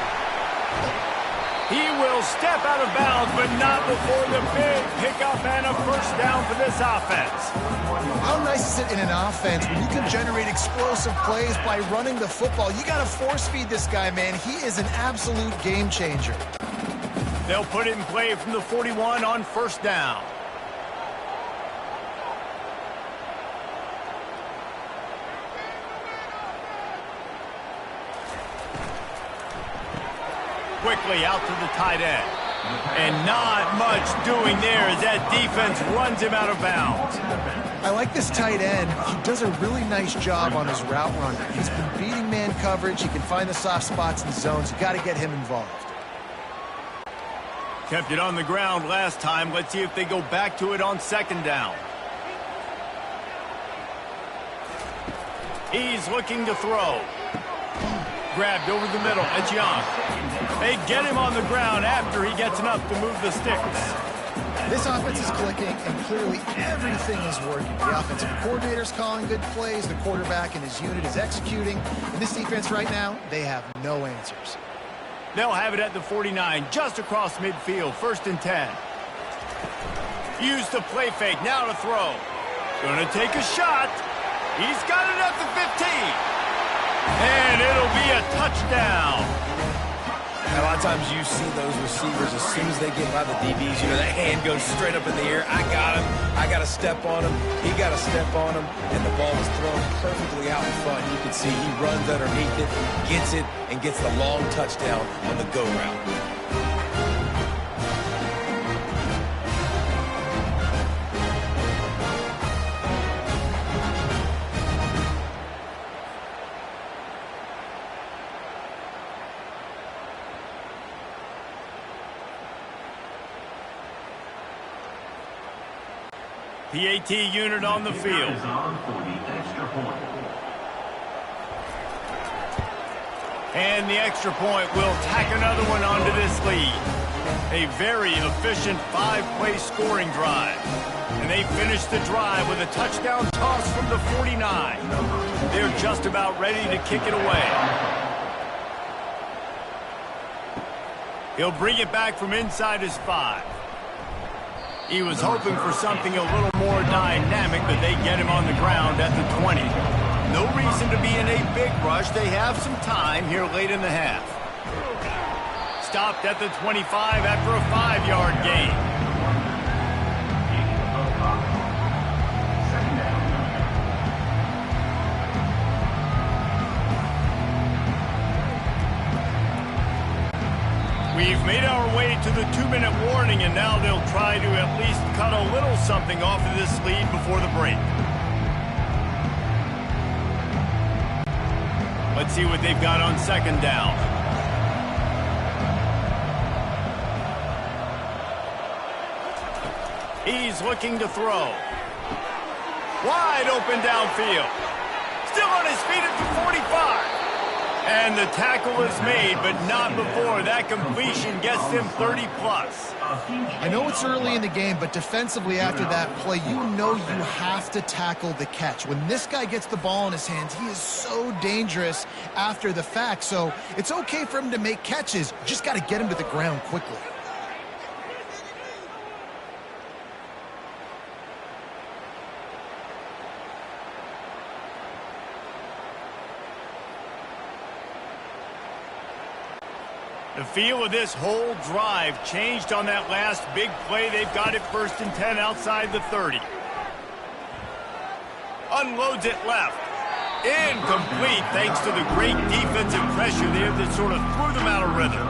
[SPEAKER 1] He will step out of bounds, but not before the big pickup and a first down for this offense.
[SPEAKER 3] How nice is it in an offense when you can generate explosive plays by running the football? You got to force feed this guy, man. He is an absolute game changer.
[SPEAKER 1] They'll put it in play from the 41 on first down. Quickly out to the tight end. And not much doing there as that defense runs him out of bounds.
[SPEAKER 3] I like this tight end. He does a really nice job on his route runner. He's been beating man coverage. He can find the soft spots and zones. You got to get him involved.
[SPEAKER 1] Kept it on the ground last time. Let's see if they go back to it on second down. He's looking to throw. Grabbed over the middle. It's Young. They get him on the ground after he gets enough to move the sticks.
[SPEAKER 3] This offense is clicking, and clearly everything is working. The offensive coordinator's calling good plays. The quarterback and his unit is executing. And this defense right now, they have no answers.
[SPEAKER 1] They'll have it at the 49, just across midfield, 1st and 10. Use the play fake, now to throw. Gonna take a shot. He's got it at the 15. And it'll be a touchdown.
[SPEAKER 2] A lot of times you see those receivers, as soon as they get by the DBs, that hand goes straight up in the air. I got him. I got to step on him. He got to step on him. And the ball was thrown perfectly out in front. You can see he runs underneath it, gets it, and gets the long touchdown on the go route.
[SPEAKER 1] PAT unit on the field. And the extra point will tack another one onto this lead. A very efficient 5-play scoring drive. And they finish the drive with a touchdown toss from the 49. They're just about ready to kick it away. He'll bring it back from inside his 5. He was hoping for something a little more dynamic, but they get him on the ground at the 20. No reason to be in a big rush. They have some time here late in the half. Stopped at the 25 after a 5-yard gain. We've made our way to the 2-minute warning, and now they'll try to at least cut a little something off of this lead before the break. Let's see what they've got on second down. He's looking to throw. Wide open downfield. Still on his feet at the 45. And the tackle is made, but not before that completion gets him 30-plus.
[SPEAKER 3] I know it's early in the game, but defensively after that play, you know you have to tackle the catch. When this guy gets the ball in his hands, he is so dangerous after the fact. So it's okay for him to make catches. Just got to get him to the ground quickly.
[SPEAKER 1] The feel of this whole drive changed on that last big play. They've got it 1st and 10 outside the 30. Unloads it left. Incomplete thanks to the great defensive pressure there that sort of threw them out of rhythm.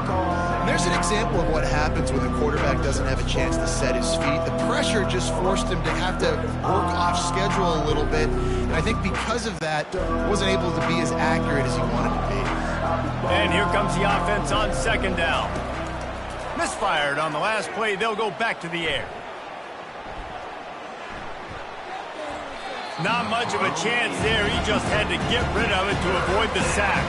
[SPEAKER 3] There's an example of what happens when the quarterback doesn't have a chance to set his feet. The pressure just forced him to have to work off schedule a little bit. And I think because of that, wasn't able to be as accurate as he wanted to be.
[SPEAKER 1] And here comes the offense on second down. Misfired on the last play. They'll go back to the air. Not much of a chance there. He just had to get rid of it to avoid the sack.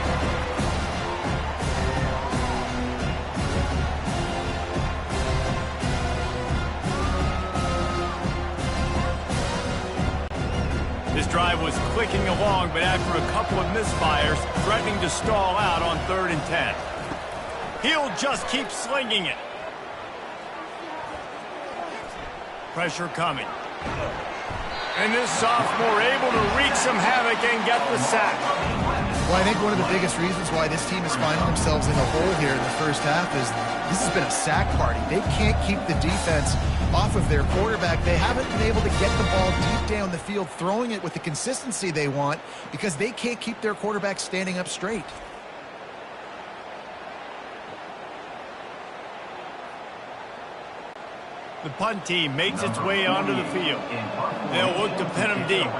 [SPEAKER 1] This drive was clicking along, but after a couple of misfires, threatening to stall out on 3rd and 10. He'll just keep slinging it. Pressure coming. And this sophomore able to wreak some havoc and get the sack.
[SPEAKER 3] Well, I think one of the biggest reasons why this team is finding themselves in a hole here in the first half is this has been a sack party. They can't keep the defense off of their quarterback. They haven't been able to get the ball deep down the field, throwing it with the consistency they want because they can't keep their quarterback standing up straight.
[SPEAKER 1] The punt team makes its way onto the field. They'll look to pin him deep.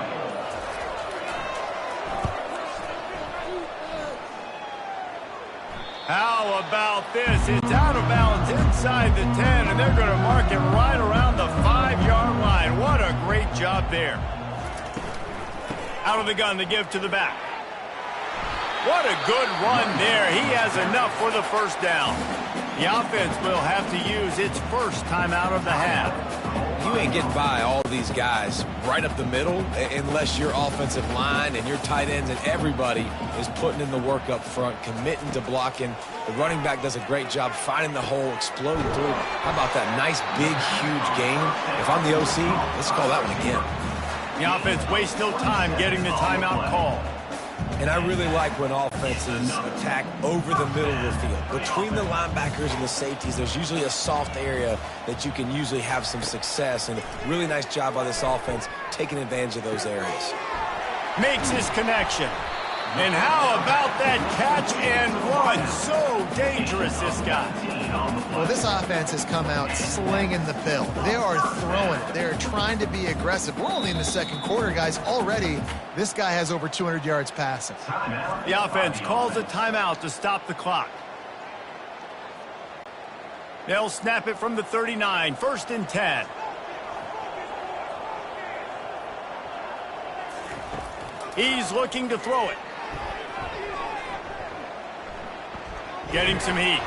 [SPEAKER 1] How about this? It's out of bounds inside the 10, and they're going to mark it right around the 5-yard line. What a great job there. Out of the gun to give to the back. What a good run there. He has enough for the first down. The offense will have to use its first timeout of the half.
[SPEAKER 2] You ain't getting by all these guys right up the middle unless your offensive line and your tight ends and everybody is putting in the work up front, committing to blocking. The running back does a great job finding the hole, exploding through. How about that nice, big, huge gain? If I'm the OC, let's call that one again.
[SPEAKER 1] The offense wastes no time getting the timeout call.
[SPEAKER 2] And I really like when offenses attack over the middle of the field. Between the linebackers and the safeties, there's usually a soft area that you can usually have some success. And really nice job by this offense taking advantage of those areas.
[SPEAKER 1] Makes his connection. And how about that catch and run? So dangerous, this guy.
[SPEAKER 3] Well, this offense has come out slinging the pill. They are throwing it. They're trying to be aggressive. We're only in the second quarter, guys. Already, this guy has over 200 yards passing.
[SPEAKER 1] The offense calls a timeout to stop the clock. They'll snap it from the 39, 1st and 10. He's looking to throw it. Getting some heat.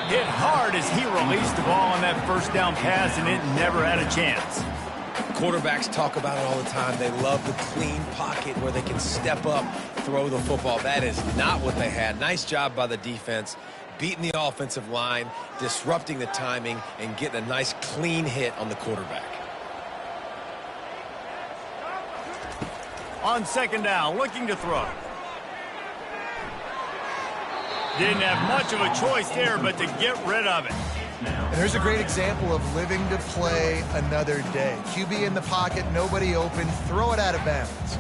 [SPEAKER 1] Hit hard as he released the ball on that first down pass, and it never had a chance.
[SPEAKER 2] Quarterbacks talk about it all the time. They love the clean pocket where they can step up, throw the football. That is not what they had. Nice job by the defense, beating the offensive line, disrupting the timing, and getting a nice clean hit on the quarterback.
[SPEAKER 1] On 2nd down, looking to throw. Didn't have much of a choice there, but to get rid of it.
[SPEAKER 3] And there's a great example of living to play another day. QB in the pocket, nobody open, throw it out of bounds.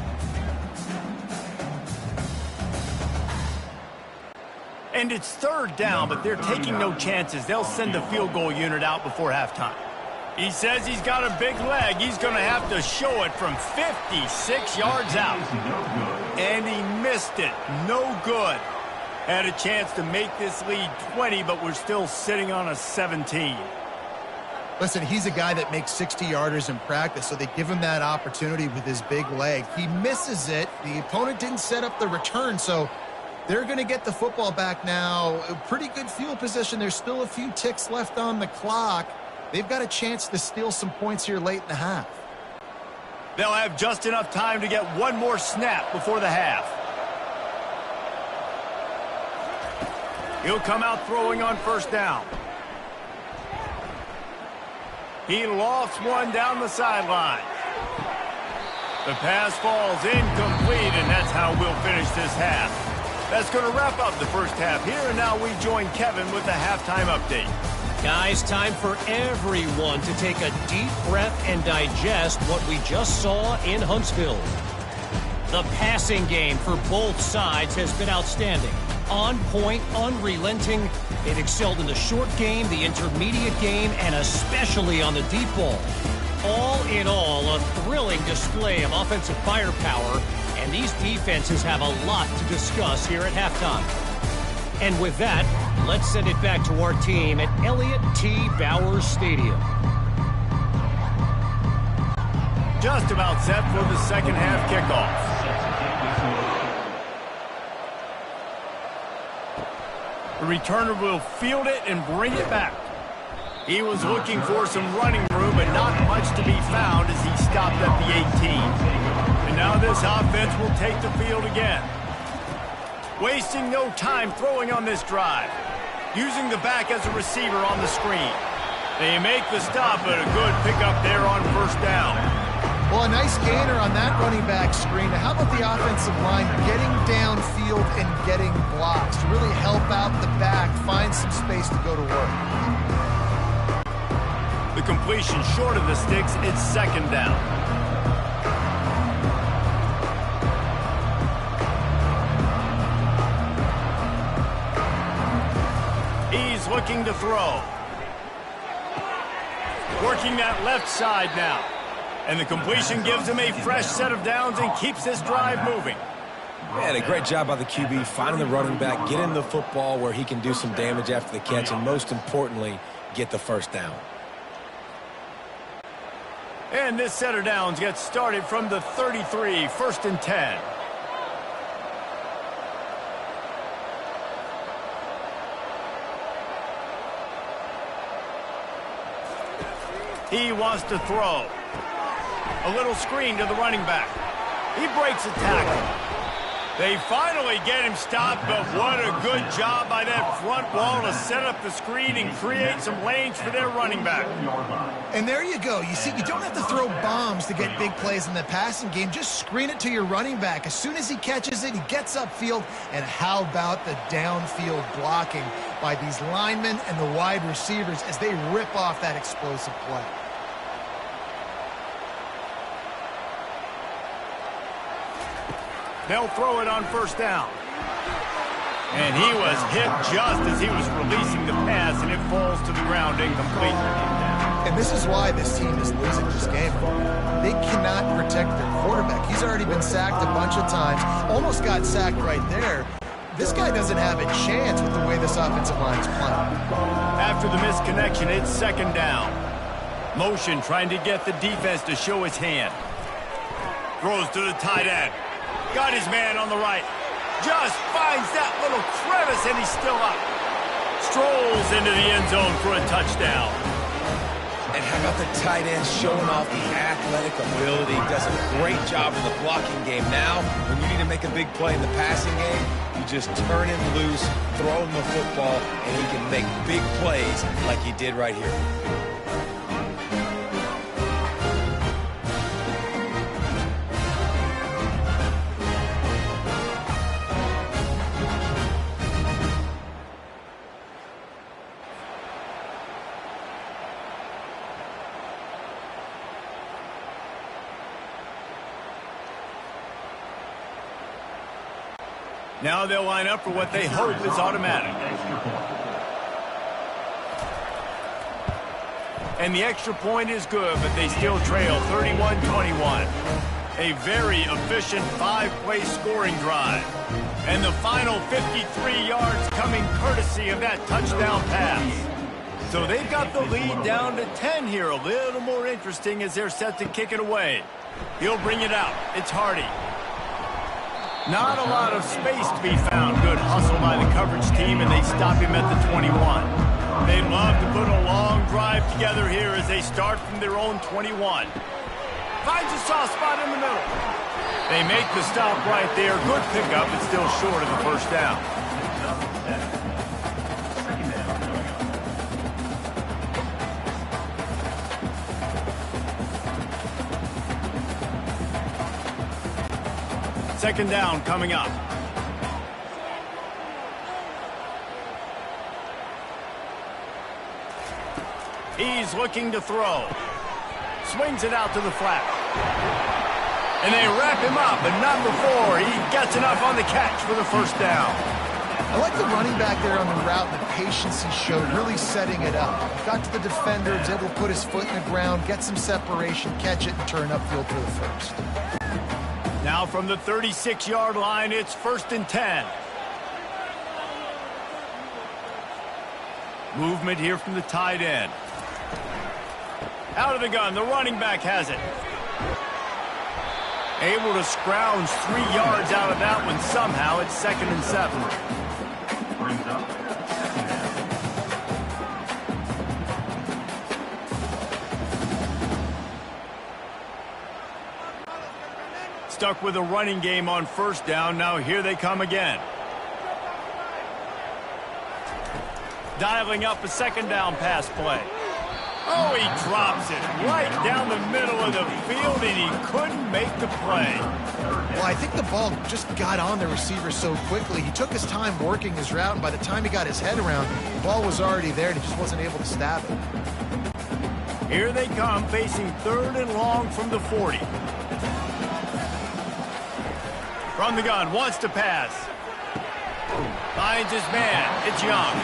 [SPEAKER 1] And it's 3rd down, but they're taking no chances. They'll send the field goal unit out before halftime. He says he's got a big leg. He's going to have to show it from 56 yards out. And he missed it. No good. Had a chance to make this lead 20, but we're still sitting on a 17.
[SPEAKER 3] Listen, he's a guy that makes 60-yarders in practice, so they give him that opportunity with his big leg. He misses it. The opponent didn't set up the return, so they're going to get the football back now. A pretty good field position. There's still a few ticks left on the clock. They've got a chance to steal some points here late in the half.
[SPEAKER 1] They'll have just enough time to get one more snap before the half. He'll come out throwing on 1st down. He lofts one down the sideline. The pass falls incomplete, and that's how we'll finish this half. That's going to wrap up the first half here, and now we join Kevin with the halftime update.
[SPEAKER 6] Guys, time for everyone to take a deep breath and digest what we just saw in Huntsville. The passing game for both sides has been outstanding. On point, unrelenting. They've excelled in the short game, the intermediate game, and especially on the deep ball. All in all, a thrilling display of offensive firepower, and these defenses have a lot to discuss here at halftime. And with that, let's send it back to our team at Elliott T. Bowers Stadium.
[SPEAKER 1] Just about set for the second half kickoff. The returner will field it and bring it back. He was looking for some running room, but not much to be found as he stopped at the 18. And now this offense will take the field again. Wasting no time throwing on this drive. Using the back as a receiver on the screen. They make the stop, but a good pickup there on 1st down.
[SPEAKER 3] Well, a nice gainer on that running back screen. How about the offensive line getting downfield and getting blocks to really help out the back, find some space to go to work?
[SPEAKER 1] The completion short of the sticks, it's 2nd down. He's looking to throw. Working that left side now. And the completion gives him a fresh set of downs and keeps this drive moving.
[SPEAKER 2] Man, a great job by the QB, finding the running back, getting the football where he can do some damage after the catch, and most importantly, get the 1st down.
[SPEAKER 1] And this set of downs gets started from the 33, 1st and 10. He wants to throw. A little screen to the running back. He breaks a tackle. They finally get him stopped, but what a good job by that front wall to set up the screen and create some lanes for their running back.
[SPEAKER 3] And there you go. You see, you don't have to throw bombs to get big plays in the passing game. Just screen it to your running back. As soon as he catches it, he gets upfield. And how about the downfield blocking by these linemen and the wide receivers as they rip off that explosive play?
[SPEAKER 1] They'll throw it on first down. And he was hit just as he was releasing the pass, and it falls to the ground incomplete.
[SPEAKER 3] And this is why this team is losing this game. They cannot protect their quarterback. He's already been sacked a bunch of times. Almost got sacked right there. This guy doesn't have a chance with the way this offensive line is playing.
[SPEAKER 1] After the misconnection, it's second down. Motion trying to get the defense to show his hand. Throws to the tight end. Got his man on the right. Just finds that little crevice, and he's still up. Strolls into the end zone for a touchdown.
[SPEAKER 2] And how about the tight end showing off the athletic ability? Does a great job in the blocking game. Now, when you need to make a big play in the passing game, you just turn him loose, throw him the football, and he can make big plays like he did right here.
[SPEAKER 1] Now they'll line up for what they hope is automatic. And the extra point is good, but they still trail 31-21. A very efficient five-play scoring drive. And the final 53 yards coming courtesy of that touchdown pass. So they've got the lead down to 10 here. A little more interesting as they're set to kick it away. He'll bring it out. It's Hardy. Not a lot of space to be found. Good hustle by the coverage team, and they stop him at the 21. They'd love to put a long drive together here as they start from their own 21. Finds a soft spot in the middle. They make the stop right there. Good pickup, but still short of the first down. Second down coming up. He's looking to throw. Swings it out to the flat. And they wrap him up, but not before he gets enough on the catch for the first down.
[SPEAKER 3] I like the running back there on the route, the patience he showed, really setting it up. Got to the defender, was able to put his foot in the ground, get some separation, catch it, and turn upfield for the first.
[SPEAKER 1] Now from the 36-yard line, it's 1st and 10. Movement here from the tight end. Out of the gun, the running back has it. Able to scrounge 3 yards out of that one somehow. It's 2nd and 7.
[SPEAKER 5] Brings up second down.
[SPEAKER 1] Stuck with a running game on first down. Now here they come again. Dialing up a second down pass play. Oh, he drops it right down the middle of the field, and he couldn't make the play.
[SPEAKER 3] Well, I think the ball just got on the receiver so quickly. He took his time working his route, and by the time he got his head around, the ball was already there, and he just wasn't able to stab it.
[SPEAKER 1] Here they come, facing 3rd and long from the 40. From the gun, wants to pass. Finds his man. It's Young.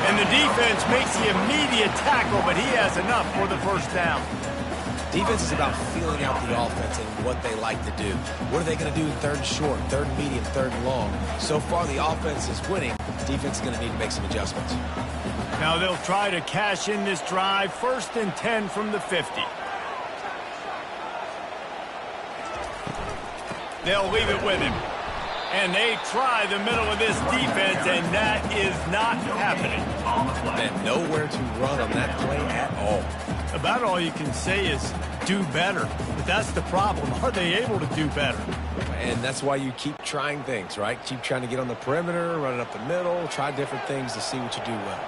[SPEAKER 1] And the defense makes the immediate tackle, but he has enough for the first down.
[SPEAKER 2] Defense is about feeling out the offense and what they like to do. What are they going to do in 3rd and short, 3rd and medium, 3rd and long? So far, the offense is winning. Defense is going to need to make some adjustments.
[SPEAKER 1] Now they'll try to cash in this drive. 1st and 10 from the 50. They'll leave it with him. And they try the middle of this defense, and that is not happening.
[SPEAKER 2] And nowhere to run on that play at all.
[SPEAKER 1] About all you can say is do better. But that's the problem. Are they able to do better?
[SPEAKER 2] And that's why you keep trying things, right? Keep trying to get on the perimeter, run it up the middle, try different things to see what you do well.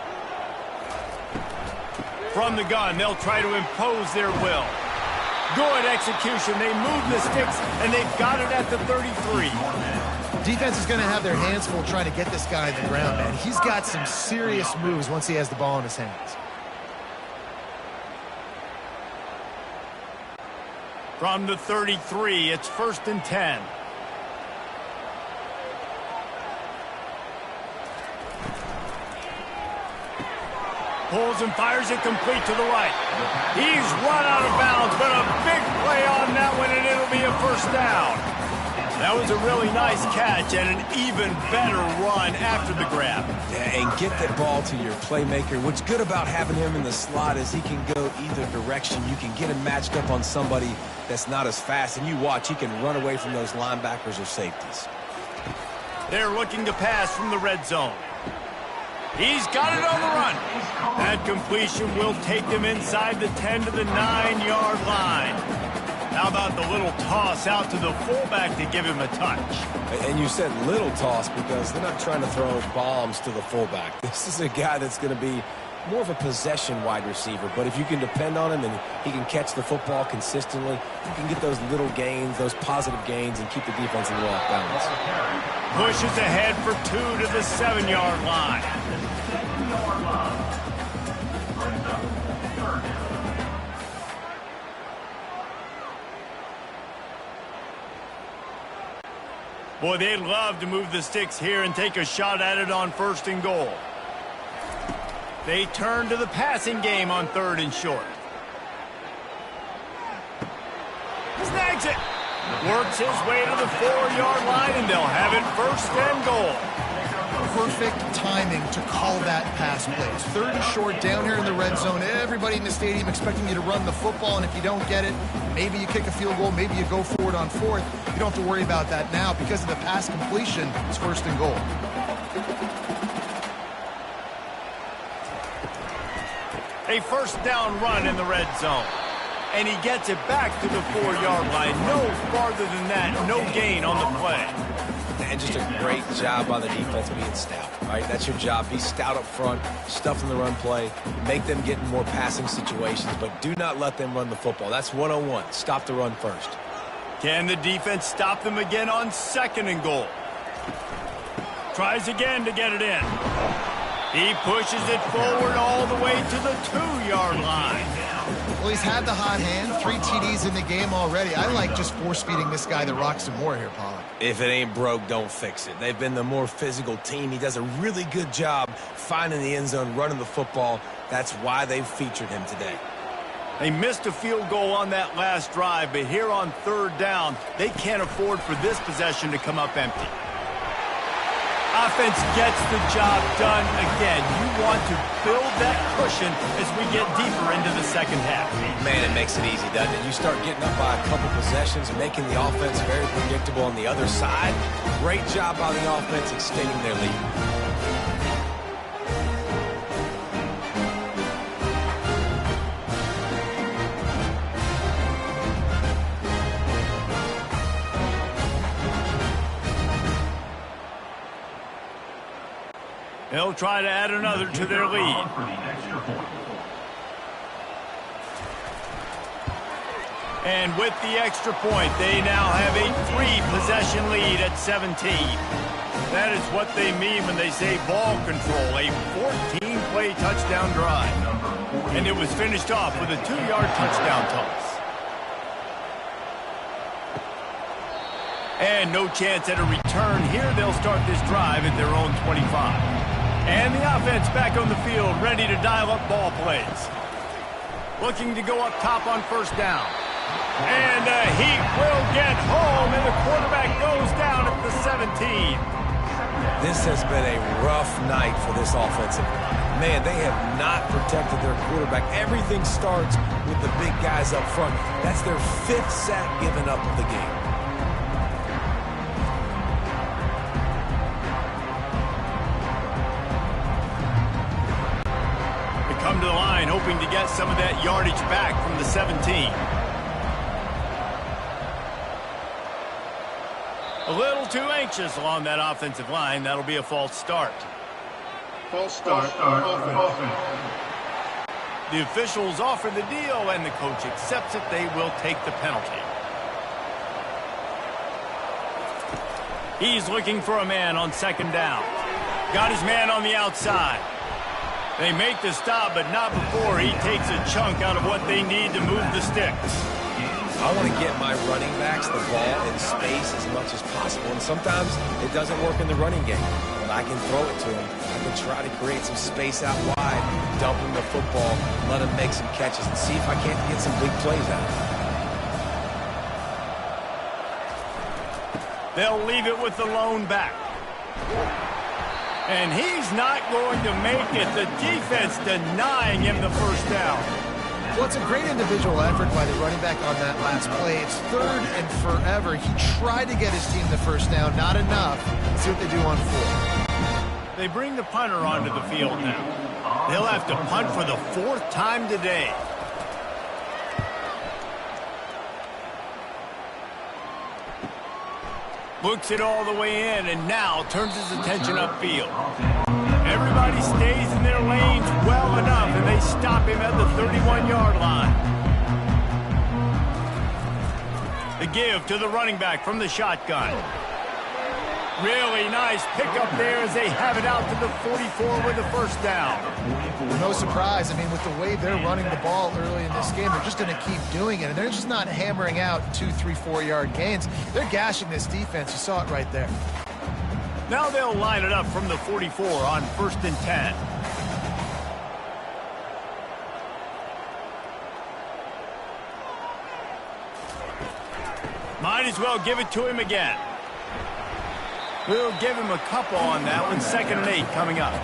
[SPEAKER 1] From the gun, they'll try to impose their will. Good execution. They move the sticks, and they've got it at the 33.
[SPEAKER 3] Defense is going to have their hands full trying to get this guy in the ground, man. He's got some serious moves once he has the ball in his hands.
[SPEAKER 1] From the 33, it's 1st and 10. Pulls and fires it complete to the right. He's run out of bounds, but a big play on that one, and it'll be a 1st down. That was a really nice catch and an even better run after the grab.
[SPEAKER 2] Yeah, and get that ball to your playmaker. What's good about having him in the slot is he can go either direction. You can get him matched up on somebody that's not as fast, and you watch, he can run away from those linebackers or safeties.
[SPEAKER 1] They're looking to pass from the red zone. He's got it on the run. That completion will take them inside the 10 to the 9-yard line. How about the little toss out to the fullback to give him a touch?
[SPEAKER 2] And you said little toss because they're not trying to throw bombs to the fullback. This is a guy that's going to be more of a possession wide receiver. But if you can depend on him and he can catch the football consistently, you can get those little gains, those positive gains, and keep the defense a little off balance.
[SPEAKER 1] Pushes ahead for 2 to the 7-yard line. Boy, they'd love to move the sticks here and take a shot at it on 1st and goal. They turn to the passing game on 3rd and short. Snags it. Works his way to the 4-yard line, and they'll have it 1st and goal.
[SPEAKER 3] Perfect timing to call that pass play. It's 3rd and short down here in the red zone. Everybody in the stadium expecting you to run the football, and if you don't get it, maybe you kick a field goal, maybe you go for it on 4th. You don't have to worry about that now because of the pass completion. It's 1st and goal.
[SPEAKER 1] A 1st down run in the red zone. And he gets it back to the 4-yard line. No farther than that. No gain on the play.
[SPEAKER 2] And just a great job by the defense being stout. All right, that's your job. Be stout up front, stuff in the run play, make them get in more passing situations, but do not let them run the football. That's 101. Stop the run first.
[SPEAKER 1] Can the defense stop them again on 2nd and goal? Tries again to get it in. He pushes it forward all the way to the 2-yard line.
[SPEAKER 3] Well, he's had the hot hand, 3 TDs in the game already. I like just force-feeding this guy the rock some more here, Pollack.
[SPEAKER 2] If it ain't broke, don't fix it. They've been the more physical team. He does a really good job finding the end zone, running the football. That's why they've featured him today.
[SPEAKER 1] They missed a field goal on that last drive, but here on 3rd down, they can't afford for this possession to come up empty. Offense gets the job done again. You want to build that cushion as we get deeper into the 2nd half.
[SPEAKER 2] Man, it makes it easy, doesn't it? You start getting up by a couple possessions, making the offense very predictable on the other side. Great job by the offense extending their lead.
[SPEAKER 1] They'll try to add another to their lead. And with the extra point, they now have a 3-possession lead at 17. That is what they mean when they say ball control, a 14-play touchdown drive. And it was finished off with a 2-yard touchdown toss. And no chance at a return here. They'll start this drive at their own 25. And the offense back on the field, ready to dial up ball plays. Looking to go up top on 1st down. And he will get home, and the quarterback goes down at the 17.
[SPEAKER 2] This has been a rough night for this offensive line. Man, they have not protected their quarterback. Everything starts with the big guys up front. That's their 5th sack given up of the game.
[SPEAKER 1] Come to the line, hoping to get some of that yardage back from the 17. A little too anxious along that offensive line. That'll be a false start.
[SPEAKER 4] False start. Offense.
[SPEAKER 1] The officials offer the deal, and the coach accepts it. They will take the penalty. He's looking for a man on second down. Got his man on the outside. They make the stop, but not before he takes a chunk out of what they need to move the sticks.
[SPEAKER 2] I want to get my running backs the ball in space as much as possible, and sometimes it doesn't work in the running game. But I can throw it to them. I can try to create some space out wide, dump him the football, let him make some catches, and see if I can't get some big plays out of it.
[SPEAKER 1] They'll leave it with the lone back. And he's not going to make it. The defense denying him the first down.
[SPEAKER 3] Well, it's a great individual effort by the running back on that last play. It's third and forever. He tried to get his team the first down. Not enough. Let's see what they do on fourth.
[SPEAKER 1] They bring the punter onto the field now. They'll have to punt for the fourth time today. Looks it all the way in, and now turns his attention upfield. Everybody stays in their lanes well enough, and they stop him at the 31-yard line. The give to the running back from the shotgun. Really nice pickup there as they have it out to the 44 with the first down.
[SPEAKER 3] No surprise. I mean, with the way they're running the ball early in this game, they're just going to keep doing it. And they're just not hammering out 2, 3, 4-yard gains. They're gashing this defense. You saw it right there.
[SPEAKER 1] Now they'll line it up from the 44 on 1st and 10. Might as well give it to him again. We'll give him a couple on that one. 2nd and 8 coming up.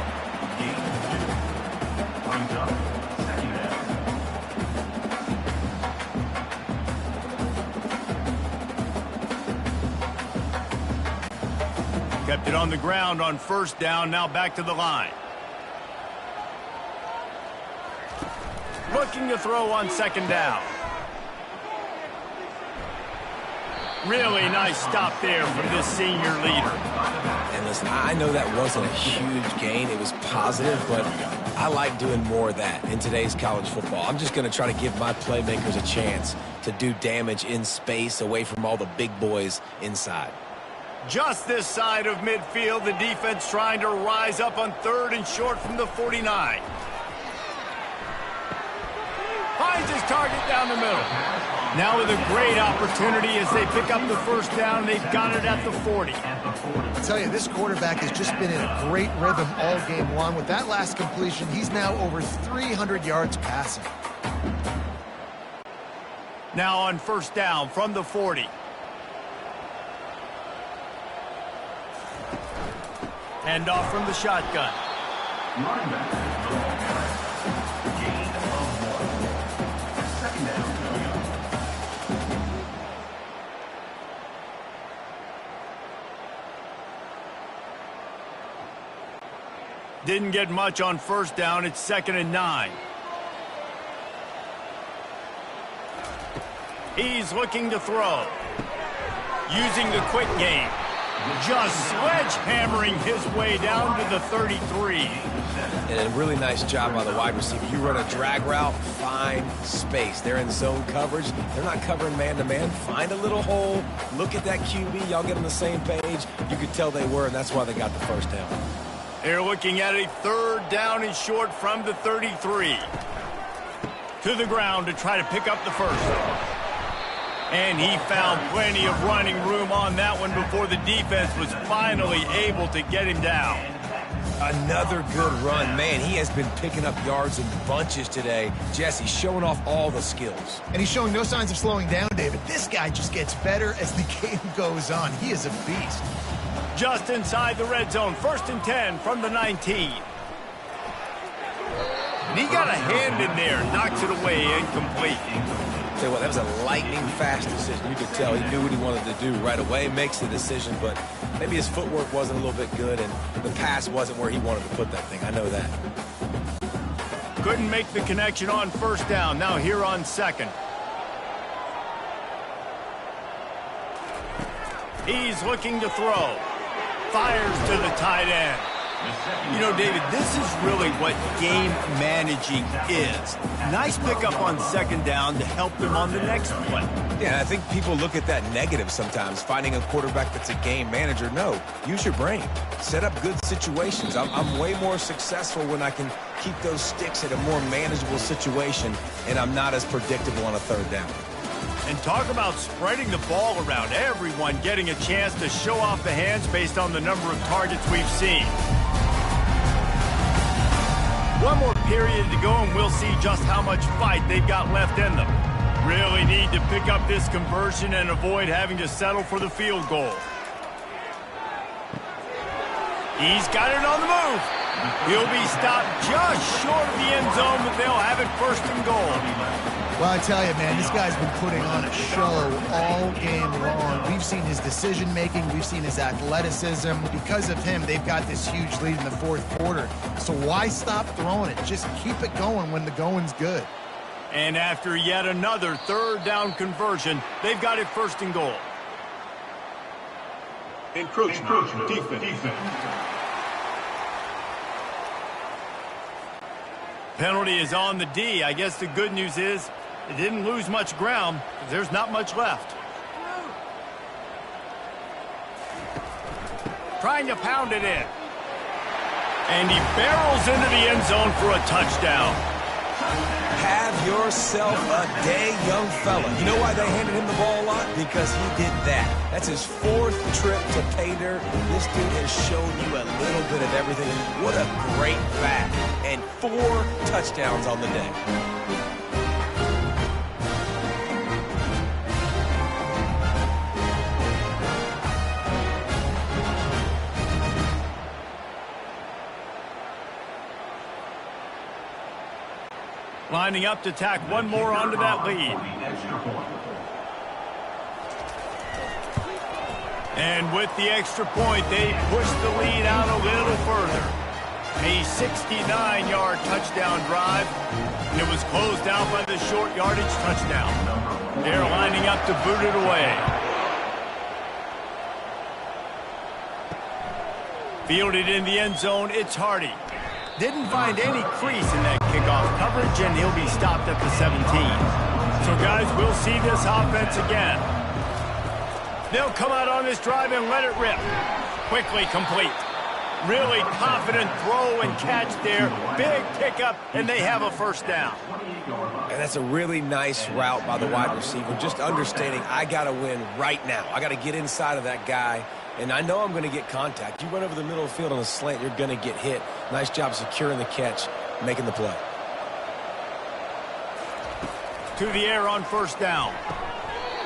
[SPEAKER 1] Kept it on the ground on 1st down. Now back to the line. Looking to throw on 2nd down. Really nice stop there from this senior leader.
[SPEAKER 2] And listen, I know that wasn't a huge gain. It was positive, but I like doing more of that in today's college football. I'm just going to try to give my playmakers a chance to do damage in space away from all the big boys inside.
[SPEAKER 1] Just this side of midfield, the defense trying to rise up on 3rd and short from the 49. Finds his target down the middle. Now with a great opportunity as they pick up the first down. They've got it at the 40.
[SPEAKER 3] I tell you, this quarterback has just been in a great rhythm all game long. With that last completion, he's now over 300 yards passing.
[SPEAKER 1] Now on 1st down from the 40. Hand off from the shotgun.
[SPEAKER 5] Running back. Gain of 1. 2nd down.
[SPEAKER 1] Didn't get much on 1st down. It's 2nd and 9. He's looking to throw. Using the quick game. Just sledgehammering his way down to the 33.
[SPEAKER 2] And a really nice job by the wide receiver. You run a drag route, find space. They're in zone coverage. They're not covering man-to-man. Find a little hole. Look at that QB. Y'all get on the same page. You could tell they were, and that's why they got the first down.
[SPEAKER 1] They're looking at a 3rd down and short from the 33. To the ground to try to pick up the first. And he found plenty of running room on that one before the defense was finally able to get him down.
[SPEAKER 2] Another good run. Man, he has been picking up yards in bunches today. Jesse showing off all the skills.
[SPEAKER 3] And he's showing no signs of slowing down, David. This guy just gets better as the game goes on. He is a beast.
[SPEAKER 1] Just inside the red zone. 1st and 10 from the 19. And he got a hand in there. Knocks it away, incomplete.
[SPEAKER 2] Tell you what, that was a lightning-fast decision. You could tell he knew what he wanted to do right away, makes the decision, but maybe his footwork wasn't a little bit good, and the pass wasn't where he wanted to put that thing. I know that.
[SPEAKER 1] Couldn't make the connection on 1st down. Now here on 2nd. He's looking to throw. Fires to the tight end. You know, David, this is really what game managing is. Nice pickup on second down to help them on the next play.
[SPEAKER 2] Yeah, I think people look at that negative sometimes, finding a quarterback that's a game manager. No, use your brain. Set up good situations. I'm way more successful when I can keep those sticks at a more manageable situation, and I'm not as predictable on a third down.
[SPEAKER 1] And talk about spreading the ball around. Everyone getting a chance to show off the hands based on the number of targets we've seen. One more period to go, and we'll see just how much fight they've got left in them. Really need to pick up this conversion and avoid having to settle for the field goal. He's got it on the move. He'll be stopped just short of the end zone, but they'll have it first and goal.
[SPEAKER 3] Well, I tell you, man, this guy's been putting on a show all game long. We've seen his decision-making. We've seen his athleticism. Because of him, they've got this huge lead in the fourth quarter. So why stop throwing it? Just keep it going when the going's good.
[SPEAKER 1] And after yet another third down conversion, they've got it first and goal.
[SPEAKER 4] Encroachment. Defense.
[SPEAKER 1] Penalty is on the D. I guess the good news is it didn't lose much ground. There's not much left. Trying to pound it in. And he barrels into the end zone for a touchdown.
[SPEAKER 2] Have yourself a day, young fella. You know why they handed him the ball a lot? Because he did that. That's his fourth trip to pay dirt. This dude has shown you a little bit of everything. What a great back. And 4 touchdowns on the day.
[SPEAKER 1] Lining up to tack one more onto that lead. And with the extra point, they push the lead out a little further. A 69-yard touchdown drive, and it was closed out by the short yardage touchdown. They're lining up to boot it away. Fielded in the end zone, it's Hardy. Didn't find any crease in that kickoff coverage, and he'll be stopped at the 17. So, guys, we'll see this offense again. They'll come out on this drive and let it rip. Quickly complete. Really confident throw and catch there. Big pickup, and they have a first down.
[SPEAKER 2] And that's a really nice route by the wide receiver. Just understanding I got to win right now. I got to get inside of that guy. And I know I'm going to get contact. You run over the middle of the field on a slant, you're going to get hit. Nice job securing the catch, making the play.
[SPEAKER 1] To the air on first down.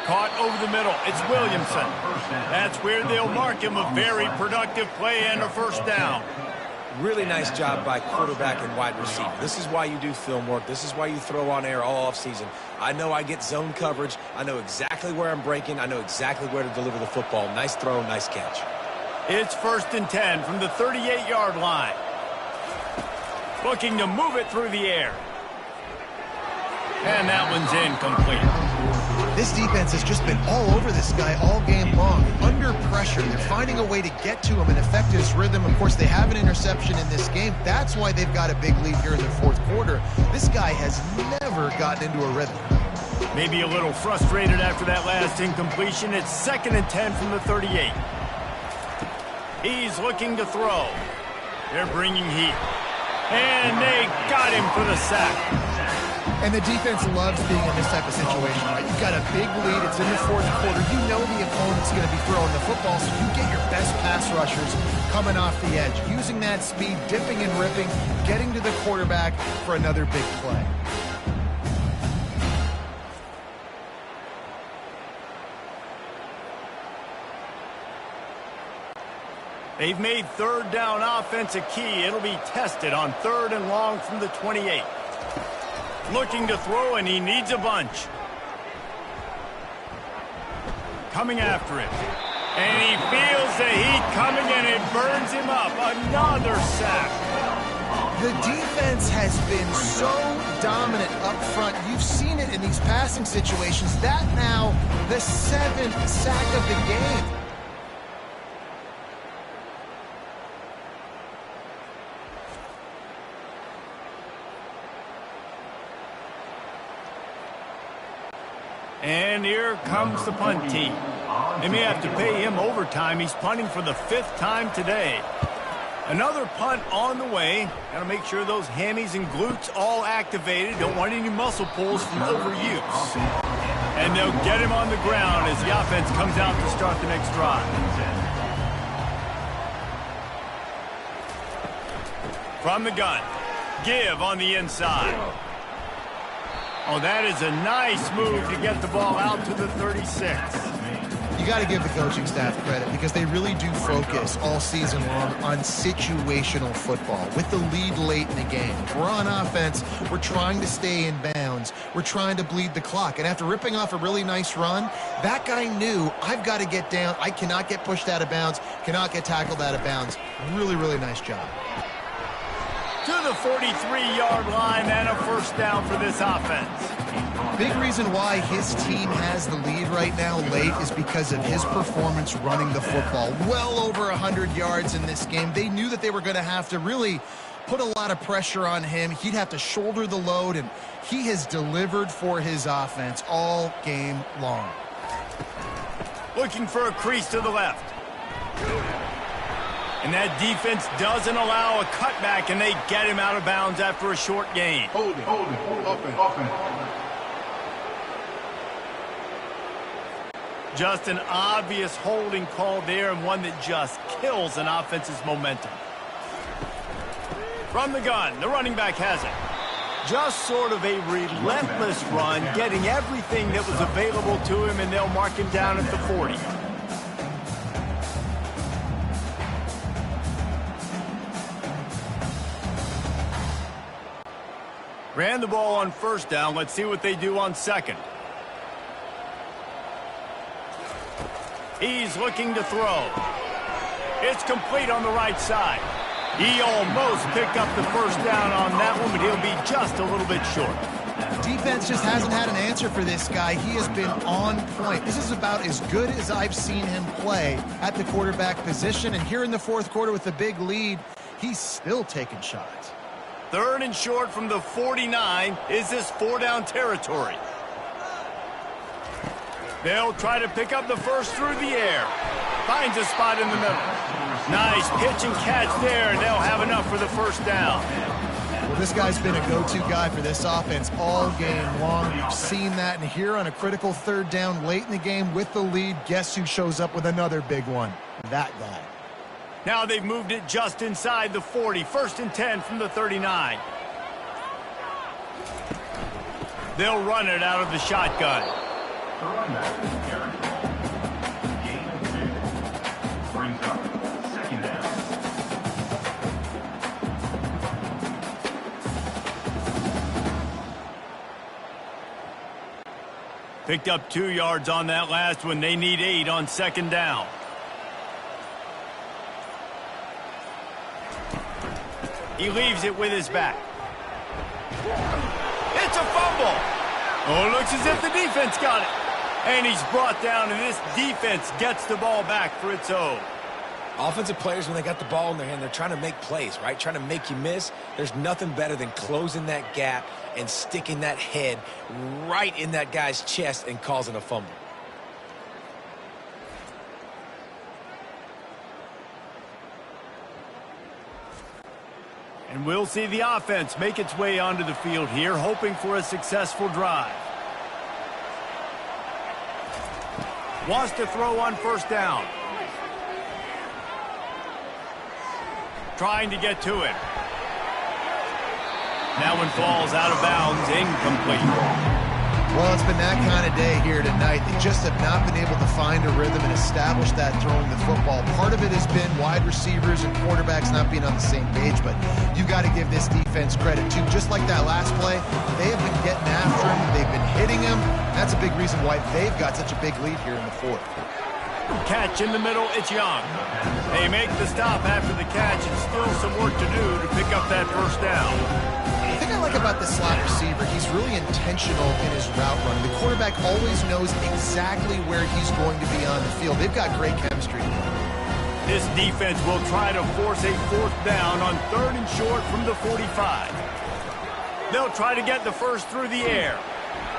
[SPEAKER 1] Caught over the middle. It's Williamson. That's where they'll mark him. A very productive play and a first down.
[SPEAKER 2] Really nice job by quarterback and wide receiver. This is why you do film work. This is why you throw on air all offseason. I know I get zone coverage. I know exactly where I'm breaking. I know exactly where to deliver the football. Nice throw, nice catch.
[SPEAKER 1] It's 1st and 10 from the 38-yard line. Looking to move it through the air. And that one's incomplete.
[SPEAKER 3] This defense has just been all over this guy all game long. Under pressure, they're finding a way to get to him and affect his rhythm. Of course, they have an interception in this game. That's why they've got a big lead here in the fourth quarter. This guy has never gotten into a rhythm.
[SPEAKER 1] Maybe a little frustrated after that last incompletion. It's 2nd and 10 from the 38. He's looking to throw. They're bringing heat. And they got him for the sack.
[SPEAKER 3] And the defense loves being in this type of situation, right? You've got a big lead. It's in the fourth quarter. You know the opponent's going to be throwing the football, so you get your best pass rushers coming off the edge, using that speed, dipping and ripping, getting to the quarterback for another big play.
[SPEAKER 1] They've made third down offense a key. It'll be tested on 3rd and long from the 28. Looking to throw, and he needs a bunch. Coming after it. And he feels the heat coming, and it burns him up. Another sack.
[SPEAKER 3] The defense has been so dominant up front. You've seen it in these passing situations. That now the 7th sack of the game.
[SPEAKER 1] And here comes the punt team. They may have to pay him overtime. He's punting for the 5th time today. Another punt on the way. Got to make sure those hammies and glutes all activated. Don't want any muscle pulls from overuse. And they'll get him on the ground as the offense comes out to start the next drive. From the gun. Give on the inside. Oh, that is a nice move to get the ball out to the 36.
[SPEAKER 3] You got to give the coaching staff credit because they really do focus all season long on situational football with the lead late in the game. If we're on offense, we're trying to stay in bounds. We're trying to bleed the clock. And after ripping off a really nice run, that guy knew, I've got to get down. I cannot get pushed out of bounds, cannot get tackled out of bounds. Really, really nice job.
[SPEAKER 1] To the 43-yard line and a first down for this offense.
[SPEAKER 3] Big reason why his team has the lead right now late is because of his performance running the football. Well over 100 yards in this game. They knew that they were going to have to really put a lot of pressure on him. He'd have to shoulder the load, and he has delivered for his offense all game long.
[SPEAKER 1] Looking for a crease to the left. And that defense doesn't allow a cutback, and they get him out of bounds after a short gain.
[SPEAKER 4] Holding, offense.
[SPEAKER 1] Just an obvious holding call there, and one that just kills an offense's momentum. From the gun, the running back has it. Just sort of a relentless run, getting everything that was available to him, and they'll mark him down at the 40. Ran the ball on first down. Let's see what they do on second. He's looking to throw. It's complete on the right side. He almost picked up the first down on that one, but he'll be just a little bit short.
[SPEAKER 3] Defense just hasn't had an answer for this guy. He has been on point. This is about as good as I've seen him play at the quarterback position. And here in the fourth quarter with the big lead, he's still taking shots.
[SPEAKER 1] 3rd and short from the 49. Is this 4-down territory? They'll try to pick up the first through the air. Finds a spot in the middle. Nice pitch and catch there, and they'll have enough for the first down.
[SPEAKER 3] Well, this guy's been a go-to guy for this offense all game long. We've seen that, and here on a critical 3rd down late in the game with the lead, guess who shows up with another big one? That guy.
[SPEAKER 1] Now they've moved it just inside the 40. 1st and 10 from the 39. They'll run it out of the shotgun.
[SPEAKER 5] Gain of 2. Brings up 2nd down.
[SPEAKER 1] Picked up 2 yards on that last one. They need 8 on 2nd down. He leaves it with his back. It's a fumble. Oh, it looks as if the defense got it. And he's brought down, and this defense gets the ball back for its own.
[SPEAKER 2] Offensive players, when they got the ball in their hand, they're trying to make plays, right? Trying to make you miss. There's nothing better than closing that gap and sticking that head right in that guy's chest and causing a fumble.
[SPEAKER 1] And we'll see the offense make its way onto the field here, hoping for a successful drive. Wants to throw on first down. Trying to get to it. That one falls out of bounds, incomplete.
[SPEAKER 3] Well, it's been that kind of day here tonight. They just have not been able to find a rhythm and establish that throwing the football. Part of it has been wide receivers and quarterbacks not being on the same page, but you've got to give this defense credit, too. Just like that last play, they have been getting after him. They've been hitting him. That's a big reason why they've got such a big lead here in the fourth.
[SPEAKER 1] Catch in the middle, it's Young. They make the stop after the catch, and still some work to do to pick up that first down.
[SPEAKER 3] The thing I like about this slot receiver, he's really intentional in his route running. The quarterback always knows exactly where he's going to be on the field. They've got great chemistry together.
[SPEAKER 1] This defense will try to force a 4th down on 3rd and short from the 45. They'll try to get the first through the air.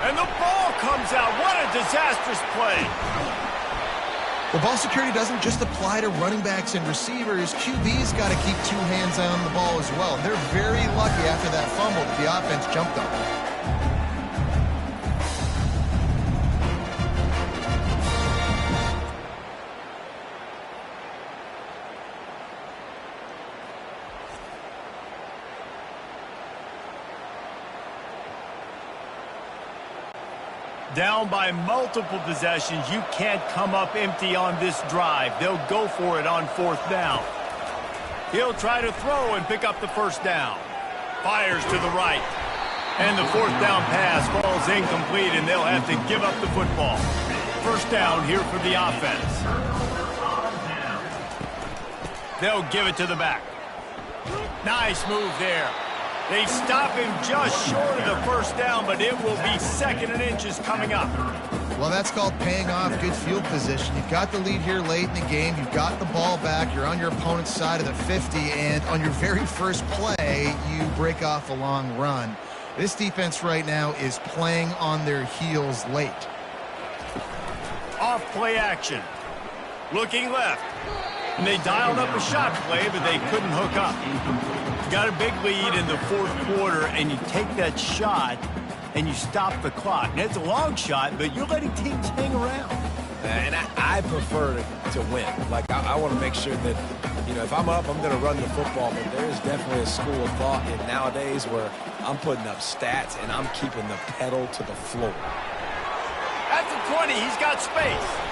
[SPEAKER 1] And the ball comes out. What a disastrous play.
[SPEAKER 3] The ball security doesn't just apply to running backs and receivers. QB's got to keep two hands on the ball as well. And they're very lucky after that fumble that the offense jumped on.
[SPEAKER 1] Down by multiple possessions, you can't come up empty on this drive. They'll go for it on 4th down. He'll try to throw and pick up the 1st down. Fires to the right. And the 4th down pass falls incomplete, and they'll have to give up the football. 1st down here for the offense. They'll give it to the back. Nice move there. They stop him just short of the 1st down, but it will be 2nd and inches coming up.
[SPEAKER 3] Well, that's called paying off good field position. You've got the lead here late in the game. You've got the ball back. You're on your opponent's side of the 50, and on your very first play, you break off a long run. This defense right now is playing on their heels late.
[SPEAKER 1] Off play action. Looking left. And they dialed up a shot play, but they couldn't hook up. Got a big lead in the 4th quarter, and you take that shot, and you stop the clock. And it's a long shot, but you're letting teams hang around.
[SPEAKER 2] And I prefer to win. Like, I want to make sure that, you know, if I'm up, I'm going to run the football. But there is definitely a school of thought in nowadays where I'm putting up stats, and I'm keeping the pedal to the floor.
[SPEAKER 1] At the 20, he's got space.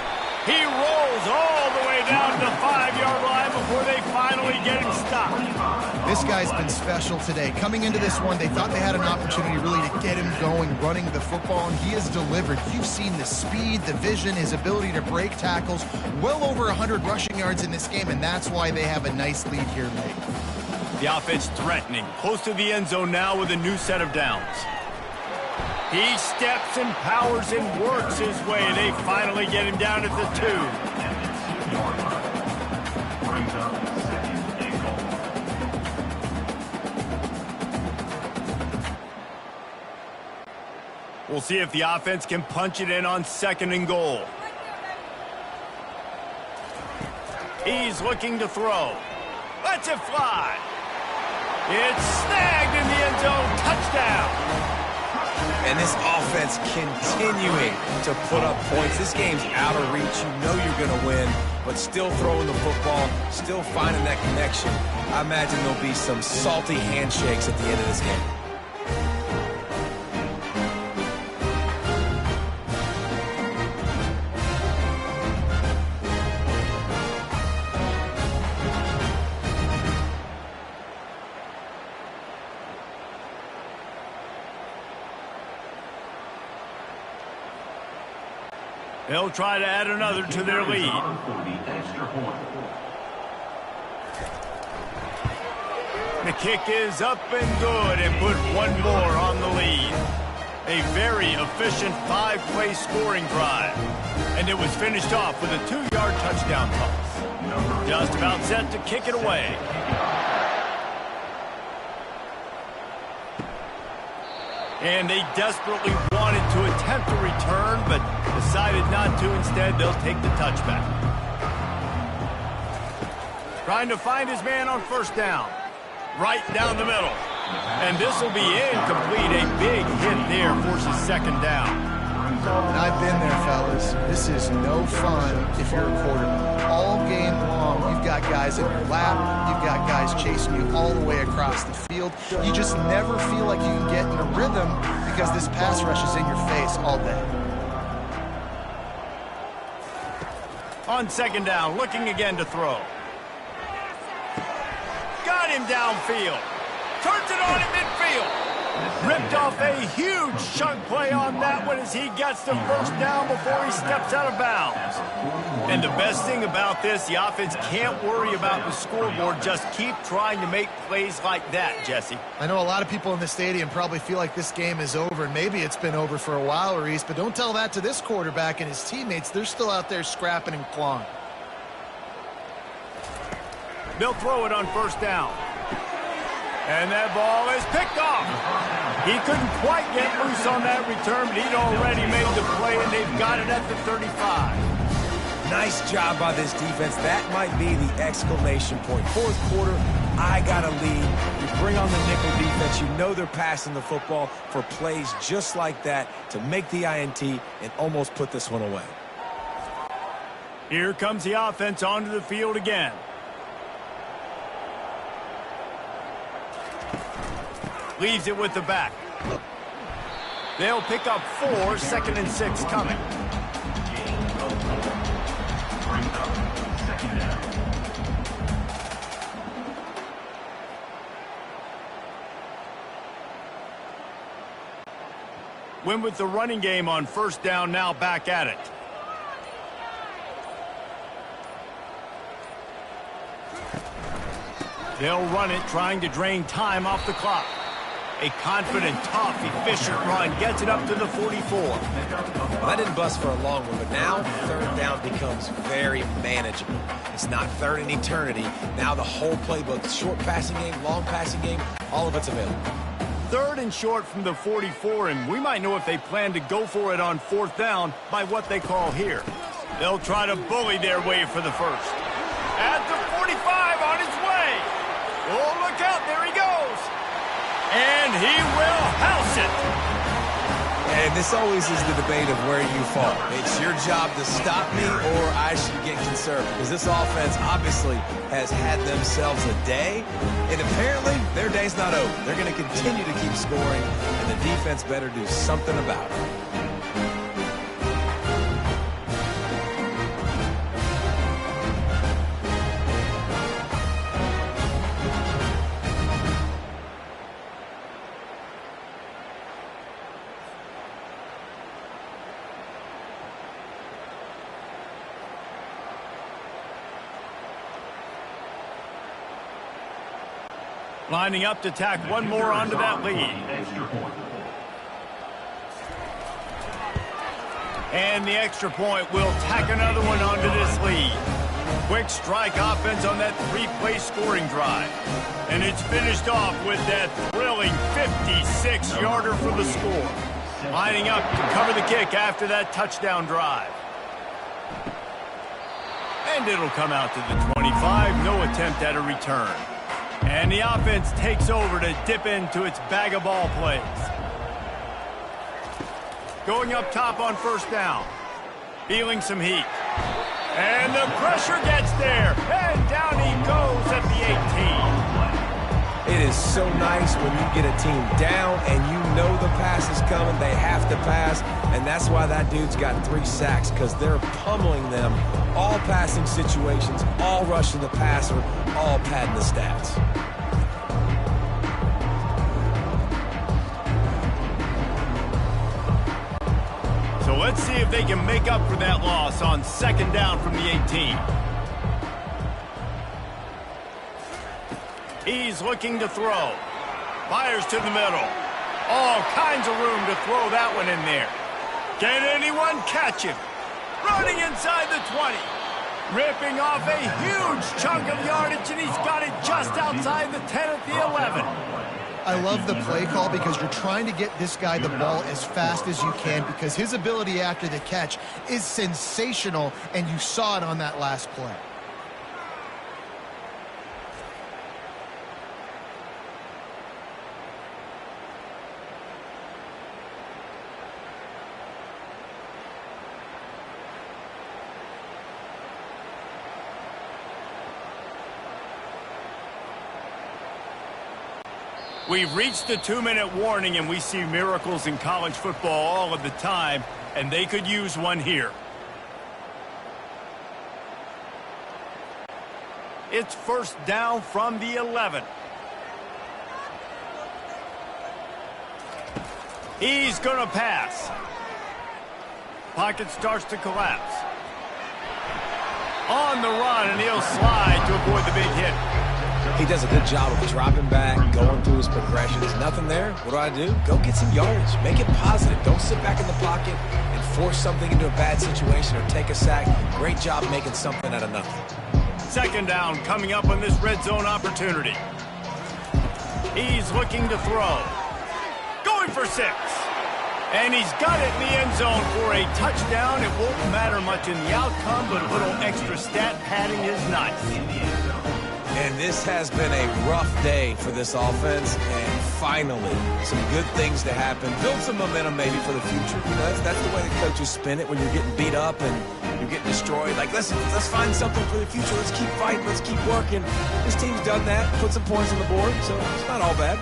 [SPEAKER 1] He rolls all the way down to the 5-yard line before they finally get him stopped.
[SPEAKER 3] This guy's been special today. Coming into this one, they thought they had an opportunity really to get him going, running the football, and he has delivered. You've seen the speed, the vision, his ability to break tackles, well over 100 rushing yards in this game, and that's why they have a nice lead here late.
[SPEAKER 1] The offense threatening, close to the end zone now with a new set of downs. He steps and powers and works his way. They finally get him down at the 2. We'll see if the offense can punch it in on 2nd and goal. He's looking to throw. Lets it fly. It's snagged in the end zone. Touchdown.
[SPEAKER 2] And this offense continuing to put up points. This game's out of reach. You know you're going to win, but still throwing the football, still finding that connection. I imagine there'll be some salty handshakes at the end of this game.
[SPEAKER 1] They'll try to add another to their lead. The kick is up and good and put one more on the lead. A very efficient 5-play scoring drive. And it was finished off with a 2-yard touchdown toss. Just about set to kick it away. And they desperately wanted to attempt a return, but decided not to. Instead, they'll take the touchback. Trying to find his man on 1st down. Right down the middle. And this will be incomplete. A big hit there forces 2nd down.
[SPEAKER 3] And I've been there, fellas. This is no fun if you're a quarterback. All game long, you've got guys in your lap. You've got guys chasing you all the way across the field. You just never feel like you can get in a rhythm because this pass rush is in your face all day.
[SPEAKER 1] On 2nd down, looking again to throw. Got him downfield. Turns it on in midfield. Ripped off a huge chunk play on that one as he gets the 1st down before he steps out of bounds. And the best thing about this, the offense can't worry about the scoreboard. Just keep trying to make plays like that, Jesse.
[SPEAKER 3] I know a lot of people in the stadium probably feel like this game is over, and maybe it's been over for a while, Reese, but don't tell that to this quarterback and his teammates. They're still out there scrapping and clawing.
[SPEAKER 1] They'll throw it on 1st down. And that ball is picked off. He couldn't quite get loose on that return, but he'd already made the play, and they've got it at the 35.
[SPEAKER 2] Nice job by this defense. That might be the exclamation point. Fourth quarter, I got a lead. You bring on the nickel defense. You know they're passing the football for plays just like that to make the INT and almost put this one away.
[SPEAKER 1] Here comes the offense onto the field again. Leaves it with the back. They'll pick up 4, 2nd and 6 coming. Win with the running game on first down, now back at it. They'll run it, trying to drain time off the clock. A confident, tough, efficient run gets it up to the 44.
[SPEAKER 2] Well, that didn't bust for a long one, but now third down becomes very manageable. It's not third in eternity. Now the whole playbook, short passing game, long passing game, all of it's available.
[SPEAKER 1] 3rd and short from the 44, and we might know if they plan to go for it on 4th down by what they call here. They'll try to bully their way for the first. At the 45, on his way. Oh, look out, there he goes. And he will house it.
[SPEAKER 2] And this always is the debate of where you fall. It's your job to stop me or I should get conservative. Because this offense obviously has had themselves a day. And apparently their day's not over. They're going to continue to keep scoring. And the defense better do something about it.
[SPEAKER 1] Lining up to tack one more onto that lead. And the extra point will tack another one onto this lead. Quick strike offense on that 3-play scoring drive. And it's finished off with that thrilling 56-yarder for the score. Lining up to cover the kick after that touchdown drive. And it'll come out to the 25. No attempt at a return. And the offense takes over to dip into its bag of ball plays. Going up top on first down. Feeling some heat. And the pressure gets there. And down he goes at the 18.
[SPEAKER 2] It is so nice when you get a team down and you know the pass is coming. They have to pass. And that's why that dude's got 3 sacks, because they're pummeling them. All passing situations, all rushing the passer, all padding the stats.
[SPEAKER 1] So let's see if they can make up for that loss on 2nd down from the 18. He's looking to throw. Fires to the middle. All kinds of room to throw that one in there. Can anyone catch him? Running inside the 20. Ripping off a huge chunk of yardage, and he's got it just outside the 10 at the 11.
[SPEAKER 3] I love the play call because you're trying to get this guy the ball as fast as you can, because his ability after the catch is sensational, and you saw it on that last play.
[SPEAKER 1] We've reached the 2-minute warning, and we see miracles in college football all of the time, and they could use one here. It's first down from the 11. He's going to pass. Pocket starts to collapse. On the run, and he'll slide to avoid the big hit.
[SPEAKER 2] He does a good job of dropping back, going through his progressions. Nothing there. What do? Go get some yardage. Make it positive. Don't sit back in the pocket and force something into a bad situation or take a sack. Great job making something out of nothing.
[SPEAKER 1] 2nd down coming up on this red zone opportunity. He's looking to throw. Going for 6. And he's got it in the end zone for a touchdown. It won't matter much in the outcome, but a little extra stat padding is nice.
[SPEAKER 2] And this has been a rough day for this offense, and finally, some good things to happen. Build some momentum maybe for the future. You know, that's the way the coaches spin it when you're getting beat up and you're getting destroyed. Like, let's find something for the future. Let's keep fighting. Let's keep working. This team's done that, put some points on the board, so it's not all bad.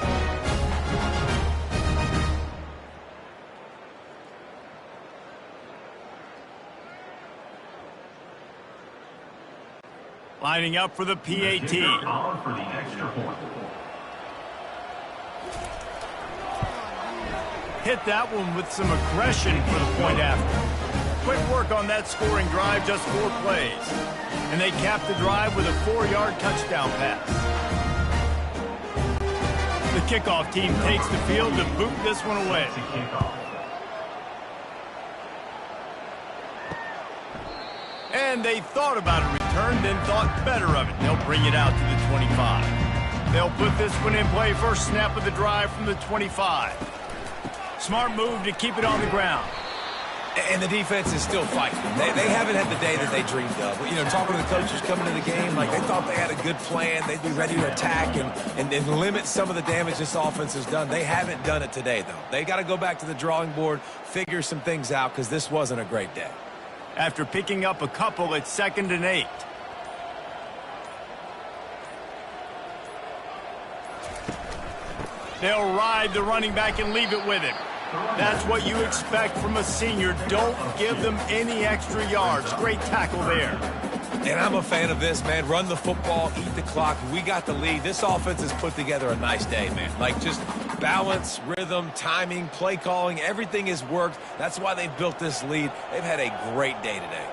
[SPEAKER 1] Lining up for the PAT.
[SPEAKER 5] For the extra point.
[SPEAKER 1] Hit that one with some aggression for the point after. Quick work on that scoring drive, just 4 plays. And they cap the drive with a 4-yard touchdown pass. The kickoff team takes the field to boot this one away. And they thought about a return, then thought better of it. They'll bring it out to the 25. They'll put this one in play. First snap of the drive from the 25. Smart move to keep it on the ground.
[SPEAKER 2] And the defense is still fighting. They haven't had the day that they dreamed of. You know, talking to the coaches coming to the game, like they thought they had a good plan. They'd be ready to attack and limit some of the damage this offense has done. They haven't done it today, though. They got to go back to the drawing board, figure some things out, because this wasn't a great day.
[SPEAKER 1] After picking up a couple, it's 2nd and 8. They'll ride the running back and leave it with him. That's what you expect from a senior. Don't give them any extra yards. Great tackle there.
[SPEAKER 2] And I'm a fan of this, man. Run the football, eat the clock. We got the lead. This offense has put together a nice day, man. Like, just balance, rhythm, timing, play calling, everything has worked. That's why they've built this lead. They've had a great day today.